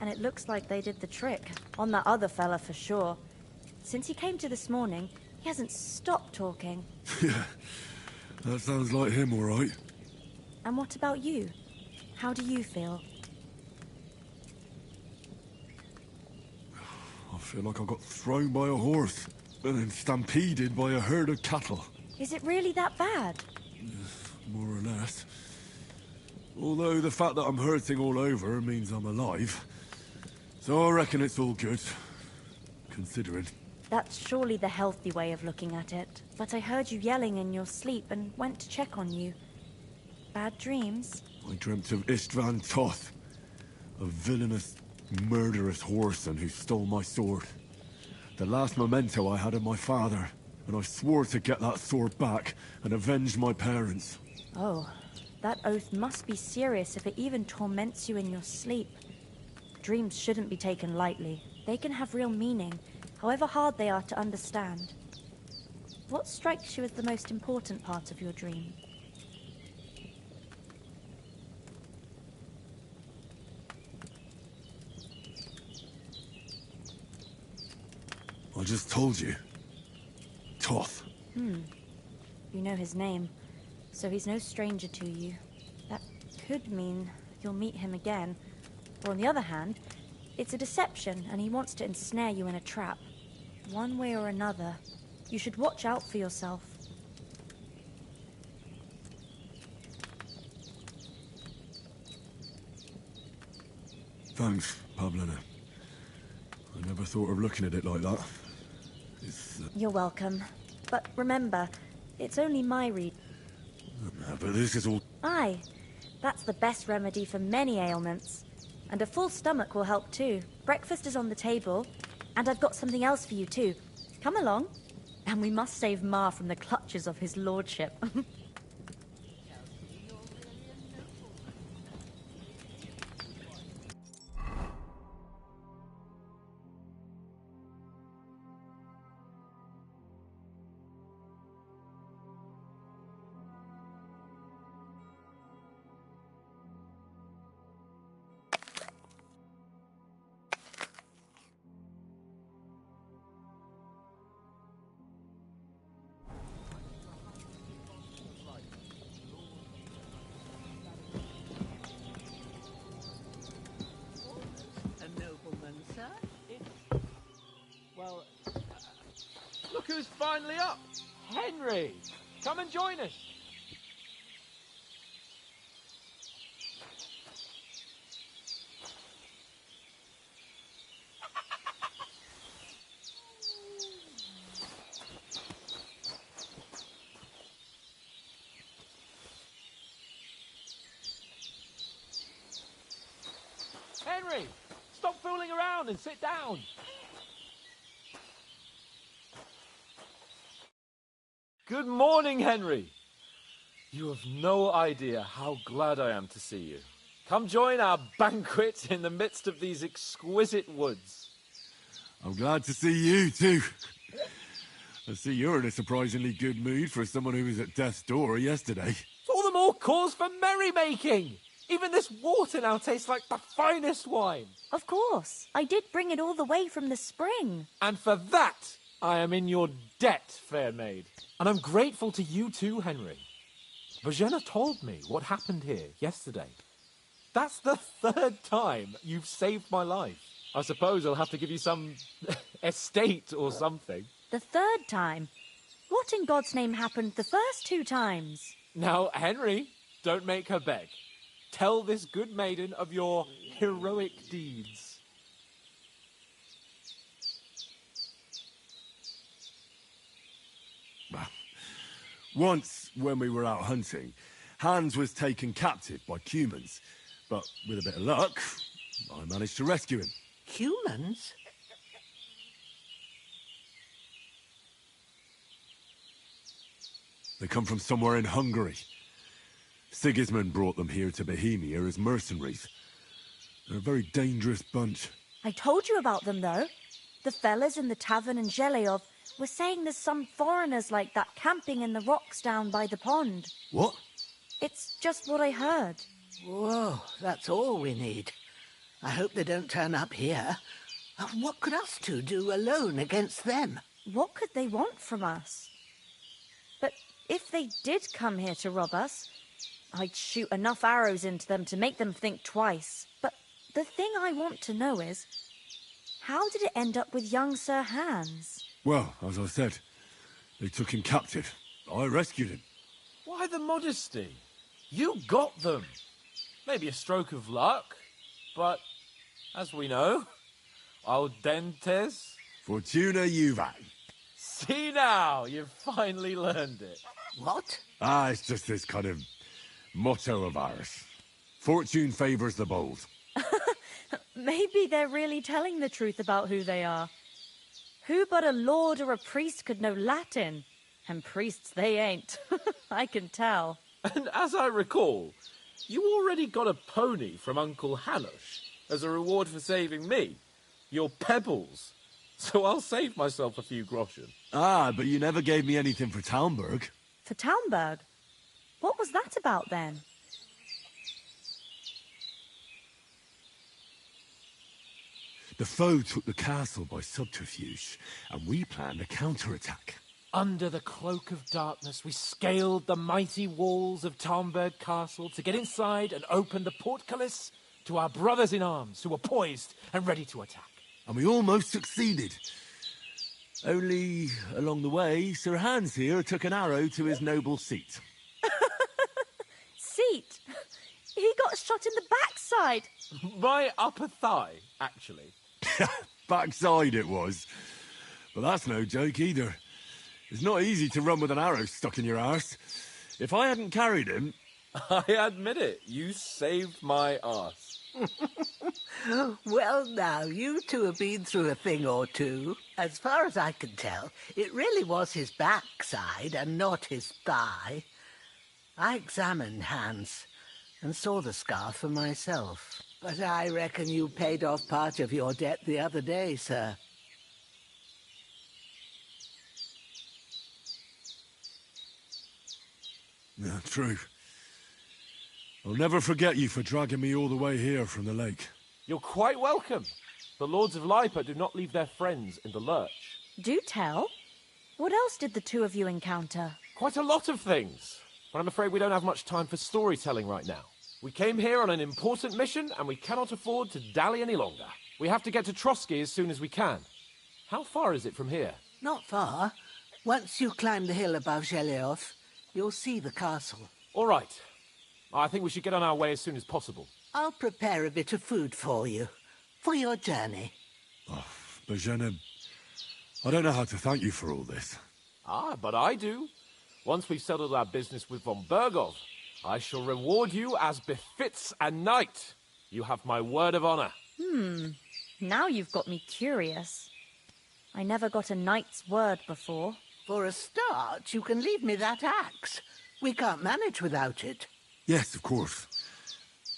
and it looks like they did the trick. On that other fella for sure. Since he came to this morning, he hasn't stopped talking. Yeah, that sounds like him, all right. And what about you? How do you feel? feel like I got thrown by a horse and then stampeded by a herd of cattle. Is it really that bad? More or less. Although the fact that I'm hurting all over means I'm alive. So I reckon it's all good. Considering. That's surely the healthy way of looking at it. But I heard you yelling in your sleep and went to check on you. Bad dreams? I dreamt of Istvan Toth, a villainous, murderous whoreson who stole my sword. The last memento I had of my father, and I swore to get that sword back and avenge my parents. Oh, that oath must be serious if it even torments you in your sleep. Dreams shouldn't be taken lightly. They can have real meaning, however hard they are to understand. What strikes you as the most important part of your dream? I just told you. Toth. You know his name, so he's no stranger to you. That could mean you'll meet him again. Or on the other hand, it's a deception and he wants to ensnare you in a trap. One way or another, you should watch out for yourself. Thanks, Pavlina. I never thought of looking at it like that. It's... You're welcome. But remember, it's only my read. but this is all... Aye, that's the best remedy for many ailments. And a full stomach will help too. Breakfast is on the table, and I've got something else for you too. Come along. And we must save Ma from the clutches of his lordship. Well, look who's finally up! Henry! Come and join us! Henry! Stop fooling around and sit down! Good morning, Henry. You have no idea how glad I am to see you. Come join our banquet in the midst of these exquisite woods. I'm glad to see you, too. I see you're in a surprisingly good mood for someone who was at death's door yesterday. It's all the more cause for merrymaking. Even this water now tastes like the finest wine. Of course. I did bring it all the way from the spring. And for that, I am in your debt, fair maid. And I'm grateful to you too, Henry. Virginia told me what happened here yesterday. That's the third time you've saved my life. I suppose I'll have to give you some estate or something. The third time? What in God's name happened the first 2 times? Now, Henry, don't make her beg. Tell this good maiden of your heroic deeds. Once, when we were out hunting, Hans was taken captive by humans. But with a bit of luck, I managed to rescue him. Humans? They come from somewhere in Hungary. Sigismund brought them here to Bohemia as mercenaries. They're a very dangerous bunch. I told you about them, though. The fellas in the tavern in Zheleov were saying there's some foreigners like that camping in the rocks down by the pond. What? It's just what I heard. Whoa, that's all we need. I hope they don't turn up here. What could us two do alone against them? What could they want from us? But if they did come here to rob us, I'd shoot enough arrows into them to make them think twice. But the thing I want to know is, How did it end up with young Sir Hans? Well, as I said, they took him captive. I rescued him. Why the modesty? You got them. Maybe a stroke of luck, but as we know, al dentes. Fortuna juvat. See now, you've finally learned it. What? It's just this kind of motto of ours. Fortune favours the bold. Maybe they're really telling the truth about who they are. Who but a lord or a priest could know Latin? And priests they ain't. I can tell. And as I recall, you already got a pony from Uncle Hanush as a reward for saving me. Your pebbles. So I'll save myself a few groschen. But you never gave me anything for Talmberg. For Talmberg? What was that about then? The foe took the castle by subterfuge, and we planned a counterattack. Under the cloak of darkness, we scaled the mighty walls of Talmberg Castle to get inside and open the portcullis to our brothers in arms who were poised and ready to attack. And we almost succeeded. Only, along the way, Sir Hans here took an arrow to his noble seat. Seat? He got shot in the backside. My upper thigh, actually. Backside it was. But that's no joke either. It's not easy to run with an arrow stuck in your arse. If I hadn't carried him... I admit it, you saved my arse. Well, now, you two have been through a thing or two. As far as I can tell, it really was his backside and not his thigh. I examined Hans and saw the scar for myself. But I reckon you paid off part of your debt the other day, sir. Yeah, true. I'll never forget you for dragging me all the way here from the lake. You're quite welcome. The Lords of Lipa do not leave their friends in the lurch. Do tell. What else did the two of you encounter? Quite a lot of things. But I'm afraid we don't have much time for storytelling right now. We came here on an important mission, and we cannot afford to dally any longer. We have to get to Trotsky as soon as we can. How far is it from here? Not far. Once you climb the hill above Zheleov, you'll see the castle. All right. I think we should get on our way as soon as possible. I'll prepare a bit of food for you, for your journey. Oh, Bozhena, I don't know how to thank you for all this. But I do. Once we've settled our business with von Bergov, I shall reward you as befits a knight. You have my word of honor. Now you've got me curious. I never got a knight's word before. For a start, you can leave me that axe. We can't manage without it. Yes, of course.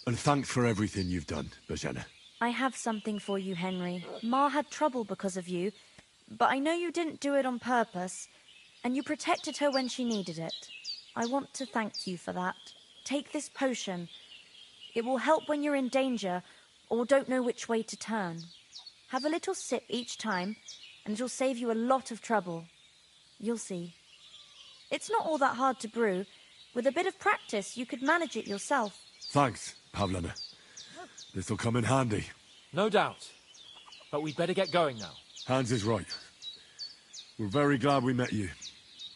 And thanks for everything you've done, Bozhena. I have something for you, Henry. Ma had trouble because of you, but I know you didn't do it on purpose, and you protected her when she needed it. I want to thank you for that. Take this potion. It will help when you're in danger or don't know which way to turn. Have a little sip each time, and it'll save you a lot of trouble. You'll see. It's not all that hard to brew. With a bit of practice, you could manage it yourself. Thanks, Pavlena. This'll come in handy. No doubt. But we'd better get going now. Hans is right. We're very glad we met you.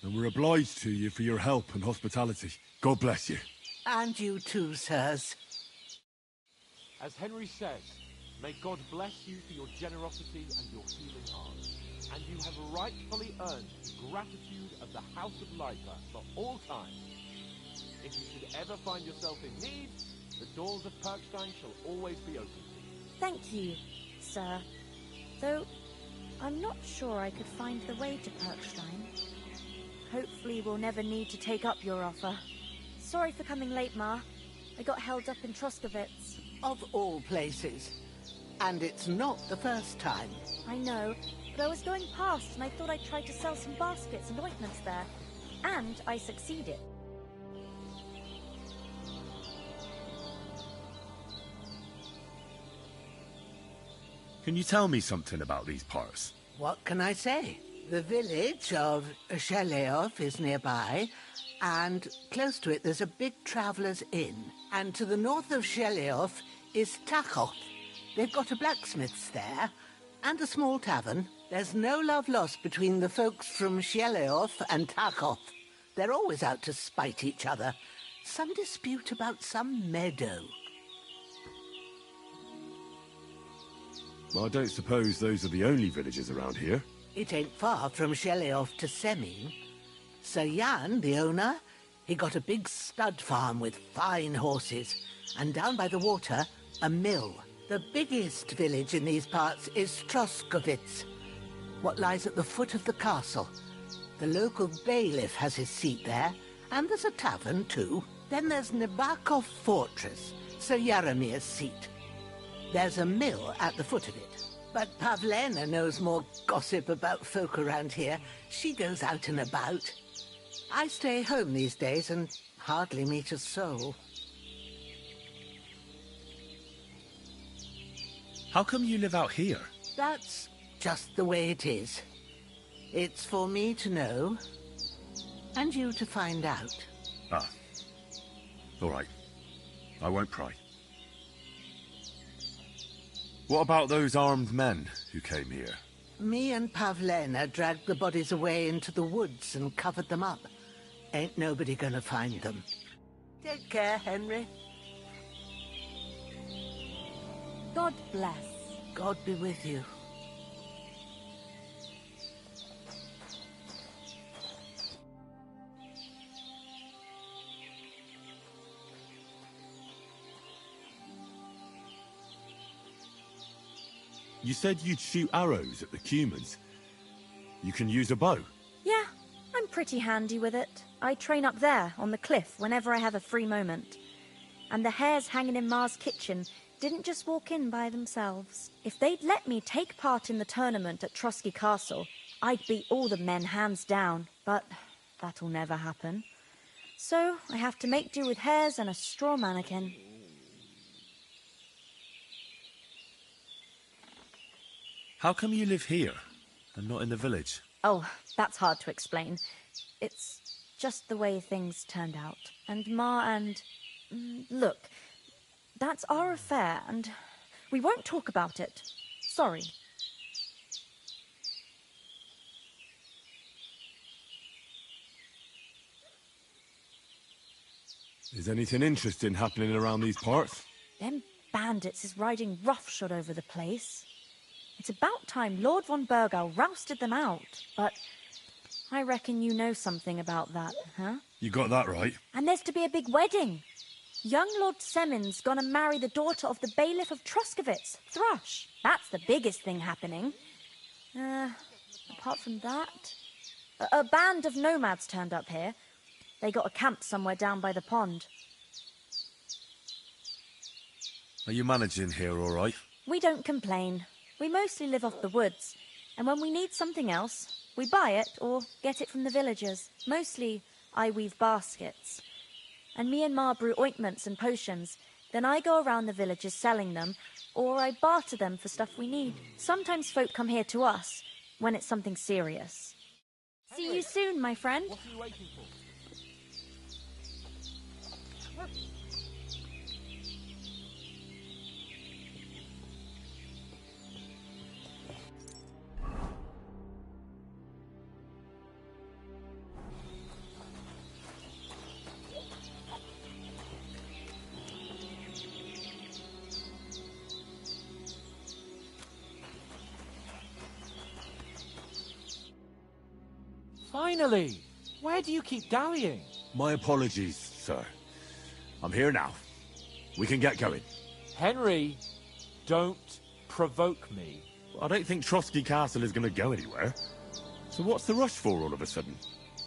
And we're obliged to you for your help and hospitality. God bless you. And you too, sirs. As Henry says, may God bless you for your generosity and your healing art. And you have rightfully earned the gratitude of the House of Lipa for all time. If you should ever find yourself in need, the doors of Perkstein shall always be open to you. Thank you, sir. Though, I'm not sure I could find the way to Perkstein. Hopefully we'll never need to take up your offer. Sorry for coming late, Ma. I got held up in Troskowitz. Of all places. And it's not the first time. I know, but I was going past and I thought I'd try to sell some baskets and ointments there. And I succeeded. Can you tell me something about these parts? What can I say? The village of Zheleov is nearby, and close to it there's a big traveller's inn. And to the north of Zheleov is Takhov. They've got a blacksmith's there, And a small tavern. There's no love lost between the folks from Sheleoth and Takhoth. They're always out to spite each other. Some dispute about some meadow. I don't suppose those are the only villages around here. It ain't far from Sheleoth to Semin. Sir Jan, the owner, he got a big stud farm with fine horses. And down by the water, a mill. The biggest village in these parts is Troskovitz, what lies at the foot of the castle. The local bailiff has his seat there, and there's a tavern too. Then there's Nabakov Fortress, Sir Yaramir's seat. There's a mill at the foot of it. But Pavlena knows more gossip about folk around here. She goes out and about. I stay home these days and hardly meet a soul. How come you live out here? That's just the way it is. It's for me to know, and you to find out. Ah. All right. I won't pry. What about those armed men who came here? Me and Pavlena dragged the bodies away into the woods and covered them up. Ain't nobody gonna find them. Take care, Henry. God bless. God be with you. You said you'd shoot arrows at the Cumans. You can use a bow. Yeah, I'm pretty handy with it. I train up there, on the cliff, whenever I have a free moment. And the hares hanging in Ma's kitchen didn't just walk in by themselves. If they'd let me take part in the tournament at Trotsky Castle, I'd beat all the men hands down, but that'll never happen. So I have to make do with hares and a straw mannequin. How come you live here and not in the village? Oh, that's hard to explain. It's just the way things turned out. And Ma and... Look, that's our affair, and we won't talk about it. Sorry. Is anything interesting happening around these parts? Them bandits is riding roughshod over the place. It's about time Lord von Burgau rousted them out, but I reckon you know something about that, huh? You got that right. And there's to be a big wedding. Young Lord Semin's gonna marry the daughter of the bailiff of Troskovitz, Thrush. That's the biggest thing happening. Apart from that... A band of nomads turned up here. They got a camp somewhere down by the pond. Are you managing here all right? We don't complain. We mostly live off the woods, and when we need something else, we buy it or get it from the villagers. Mostly, I weave baskets. And me and Ma brew ointments and potions. Then I go around the villages selling them, or I barter them for stuff we need. Sometimes folk come here to us, when it's something serious. See you soon, my friend. What are you waiting for? Finally! Where do you keep dallying? My apologies, sir. I'm here now. We can get going. Henry, don't provoke me. I don't think Trotsky Castle is going to go anywhere. So what's the rush for all of a sudden?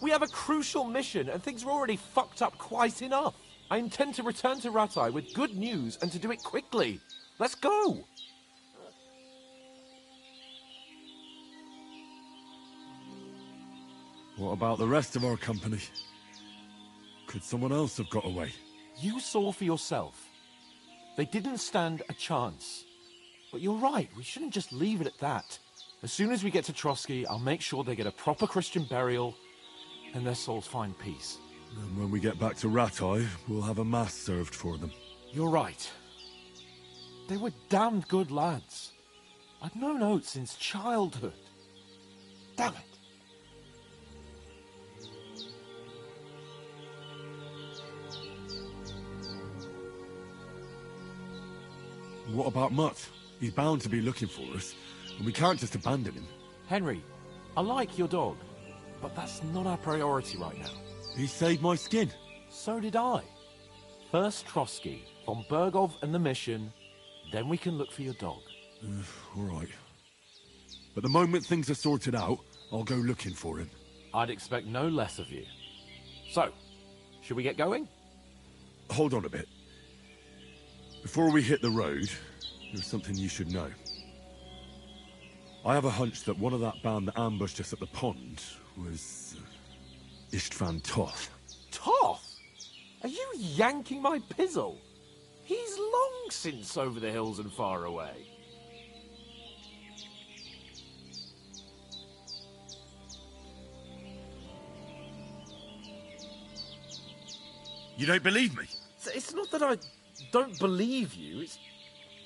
We have a crucial mission and things are already fucked up quite enough. I intend to return to Ratai with good news and to do it quickly. Let's go! What about the rest of our company? Could someone else have got away? You saw for yourself. They didn't stand a chance. But you're right, we shouldn't just leave it at that. As soon as we get to Trotsky, I'll make sure they get a proper Christian burial and their souls find peace. And when we get back to Ratai, we'll have a mass served for them. You're right. They were damned good lads. I've known oats since childhood. Damn it. What about Mutt? He's bound to be looking for us, and we can't just abandon him. Henry, I like your dog, but that's not our priority right now. He saved my skin. So did I. First Trotsky, von Bergov and the mission, then we can look for your dog. All right. But the moment things are sorted out, I'll go looking for him. I'd expect no less of you. So, should we get going? Hold on a bit. Before we hit the road, there's something you should know. I have a hunch that one of that band that ambushed us at the pond was Istvan Toth. Toth? Are you yanking my pizzle? He's long since over the hills and far away. You don't believe me? It's not that I don't believe you,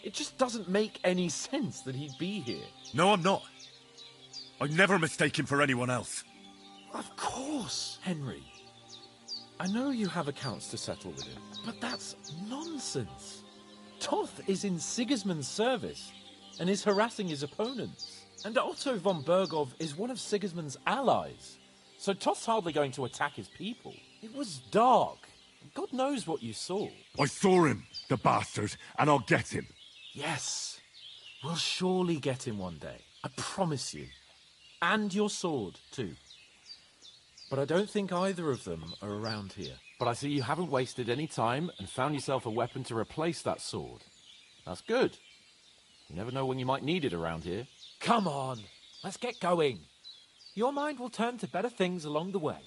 it just doesn't make any sense that he'd be here. No, I'm not. I'd never mistake him for anyone else. Of course, Henry. I know you have accounts to settle with him, but that's nonsense. Toth is in Sigismund's service and is harassing his opponents. And Otto von Bergov is one of Sigismund's allies. So Toth's hardly going to attack his people. It was dark. God knows what you saw. I saw him, the bastard, and I'll get him. Yes. We'll surely get him one day. I promise you. And your sword, too. But I don't think either of them are around here. But I see you haven't wasted any time and found yourself a weapon to replace that sword. That's good. You never know when you might need it around here. Come on, let's get going. Your mind will turn to better things along the way.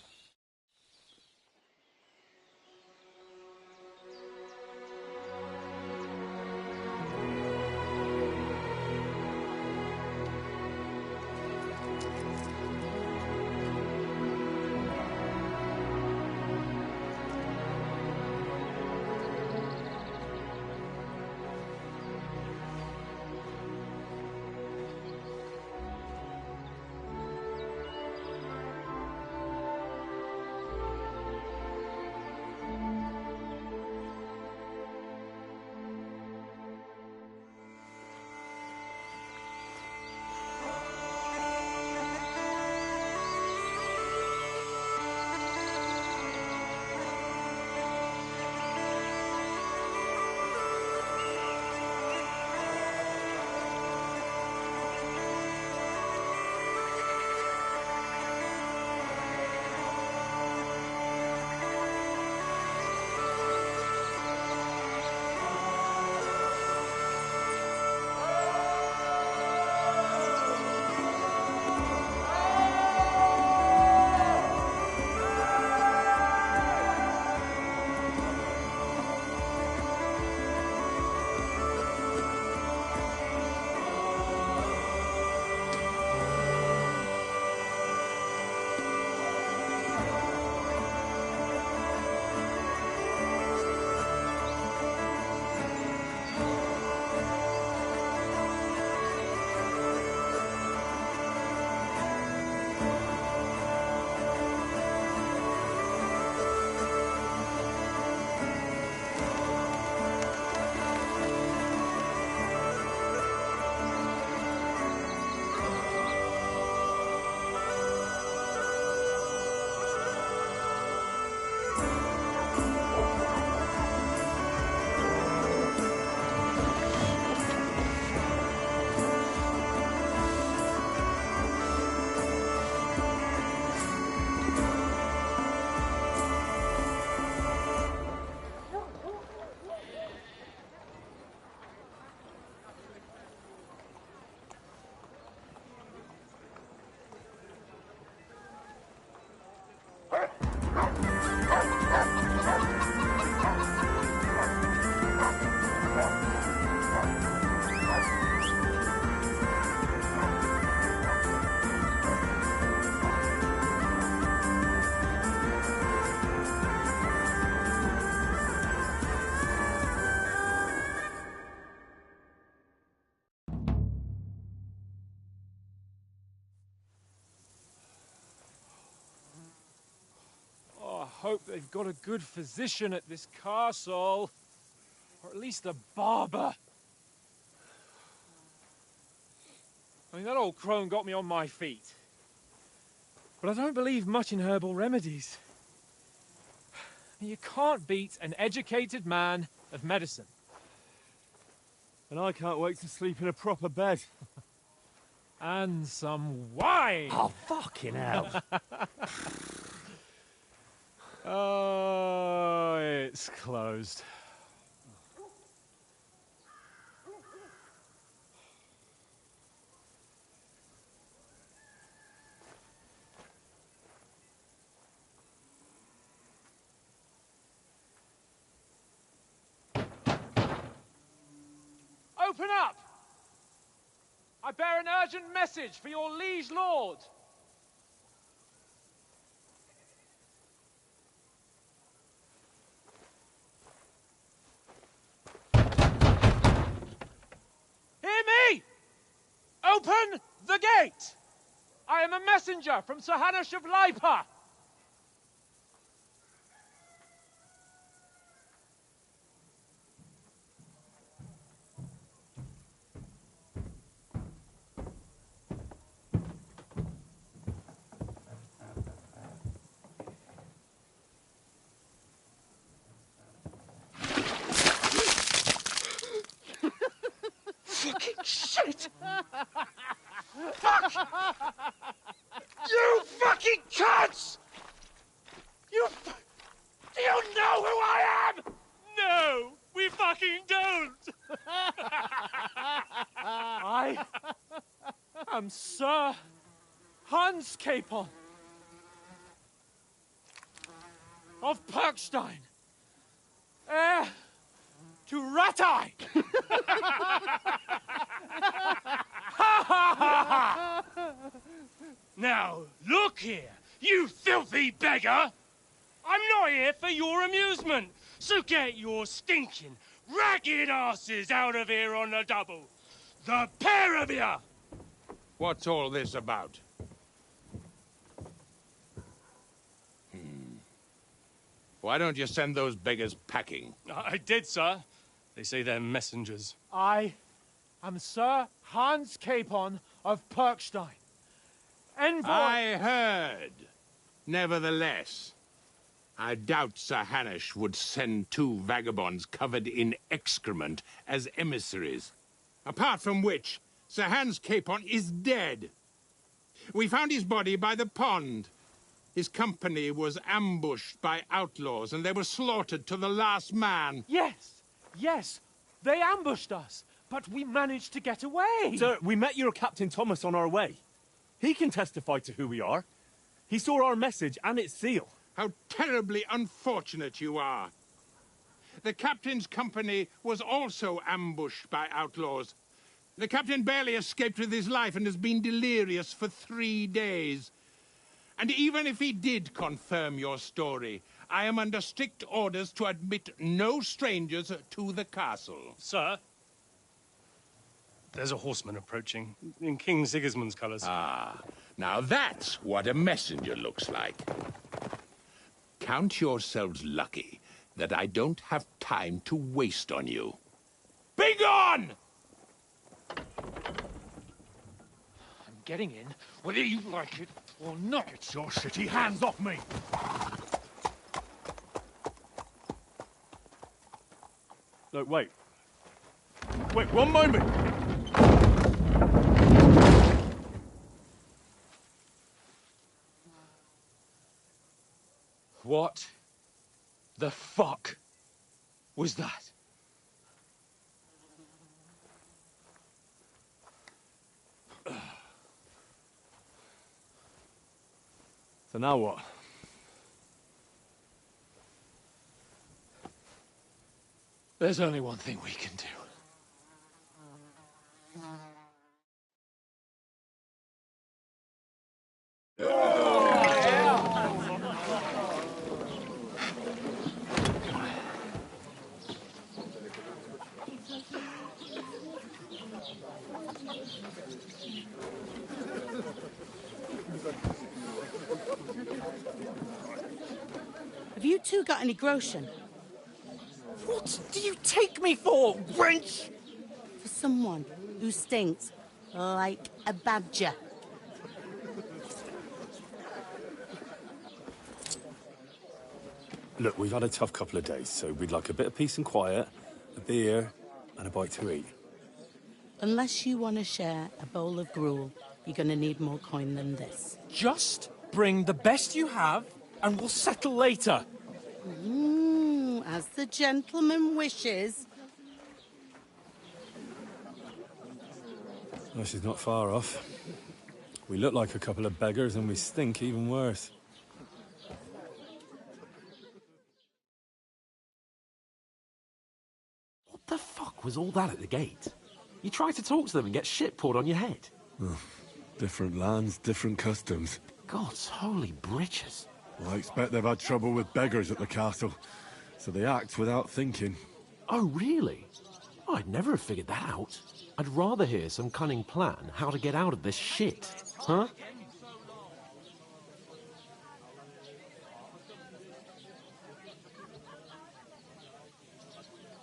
hope they've got a good physician at this castle. Or at least a barber. I mean, that old crone got me on my feet. But I don't believe much in herbal remedies. You can't beat an educated man of medicine. And I can't wait to sleep in a proper bed. And some wine! Oh, fucking hell. Oh, it's closed. Open up! I bear an urgent message for your liege lord. Hear me! Open the gate! I am a messenger from Sir Hanush of Lipa. Fucking shit! Fuck! You fucking cunts! Do you know who I am? No, we fucking don't! I am Sir Hans Capon of Perkstein, heir to Ratai! Now, look here, you filthy beggar! I'm not here for your amusement, so get your stinking, ragged asses out of here on the double. The pair of you! What's all this about? Why don't you send those beggars packing? I did, sir. They say they're messengers. I am Sir Hans Capon of Perkstein. Envoy... I heard. Nevertheless, I doubt Sir Hanush would send two vagabonds covered in excrement as emissaries. Apart from which, Sir Hans Capon is dead. We found his body by the pond. His company was ambushed by outlaws, and they were slaughtered to the last man. Yes, yes, they ambushed us, but we managed to get away. Sir, we met your Captain Thomas on our way. He can testify to who we are. He saw our message and its seal. How terribly unfortunate you are. The captain's company was also ambushed by outlaws. The captain barely escaped with his life and has been delirious for 3 days. And even if he did confirm your story, I am under strict orders to admit no strangers to the castle. Sir, there's a horseman approaching, in King Sigismund's colours. Ah, now that's what a messenger looks like. Count yourselves lucky that I don't have time to waste on you. Be gone! I'm getting in, whether you like it or not. Get your shitty hands off me! Look, wait. Wait, one moment! What the fuck was that? So now what? There's only one thing we can do. two got any groschen? What do you take me for, wench? For someone who stinks like a badger. Look, we've had a tough couple of days, so we'd like a bit of peace and quiet, a beer, and a bite to eat. Unless you want to share a bowl of gruel, you're going to need more coin than this. Just bring the best you have, and we'll settle later. As the gentleman wishes. Well, she's not far off. We look like a couple of beggars, and we stink even worse. What the fuck was all that at the gate? You tried to talk to them and get shit poured on your head. Oh, different lands, different customs. God's holy britches. Well, I expect they've had trouble with beggars at the castle, so they act without thinking. Oh, really? I'd never have figured that out. I'd rather hear some cunning plan how to get out of this shit. Huh?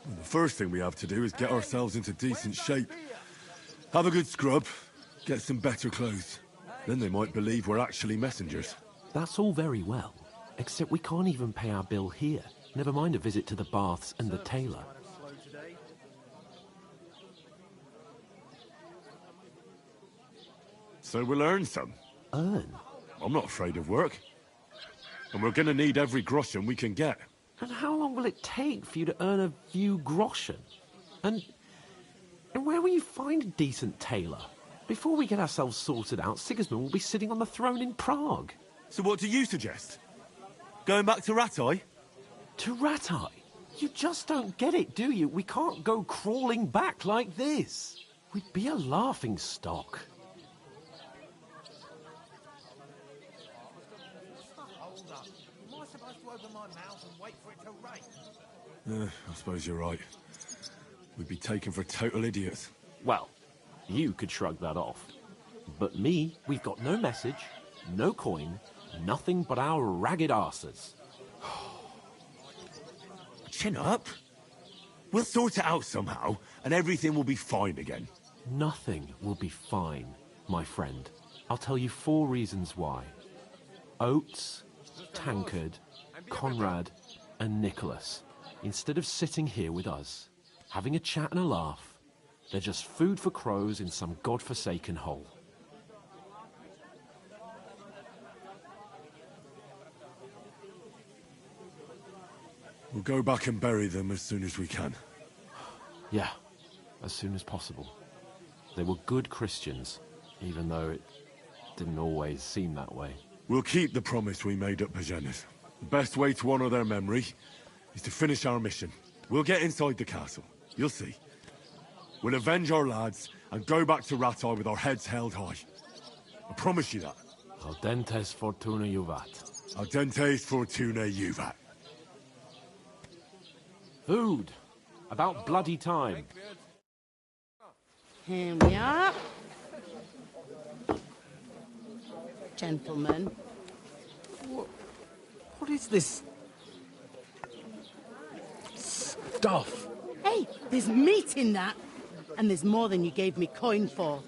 Well, the first thing we have to do is get ourselves into decent shape. Have a good scrub, get some better clothes. Then they might believe we're actually messengers. That's all very well, except we can't even pay our bill here. Never mind a visit to the baths and the tailor. So we'll earn some. Earn? I'm not afraid of work. And we're gonna need every groschen we can get. And how long will it take for you to earn a few groschen? And where will you find a decent tailor? Before we get ourselves sorted out, Sigismund will be sitting on the throne in Prague. So what do you suggest? Going back to Ratai? To Ratai? You just don't get it, do you? We can't go crawling back like this. We'd be a laughing stock. Am I supposed to open my mouth and wait for it to rain? I suppose you're right. We'd be taken for total idiots. Well, you could shrug that off. But me, we've got no message, no coin, nothing but our ragged arses. Chin up. We'll sort it out somehow, and everything will be fine again. Nothing will be fine, my friend. I'll tell you 4 reasons why. Oates, Tankard, Conrad, and Nicholas, instead of sitting here with us, having a chat and a laugh, they're just food for crows in some godforsaken hole. We'll go back and bury them as soon as we can. Yeah, as soon as possible. They were good Christians, even though it didn't always seem that way. We'll keep the promise we made at Pagenis. The best way to honor their memory is to finish our mission. We'll get inside the castle. You'll see. We'll avenge our lads and go back to Ratai with our heads held high. I promise you that. Audentes fortuna juvat. Audentes fortuna juvat. Food. About bloody time. Here we are. Gentlemen. What is this stuff? Hey, there's meat in that. And there's more than you gave me coin for.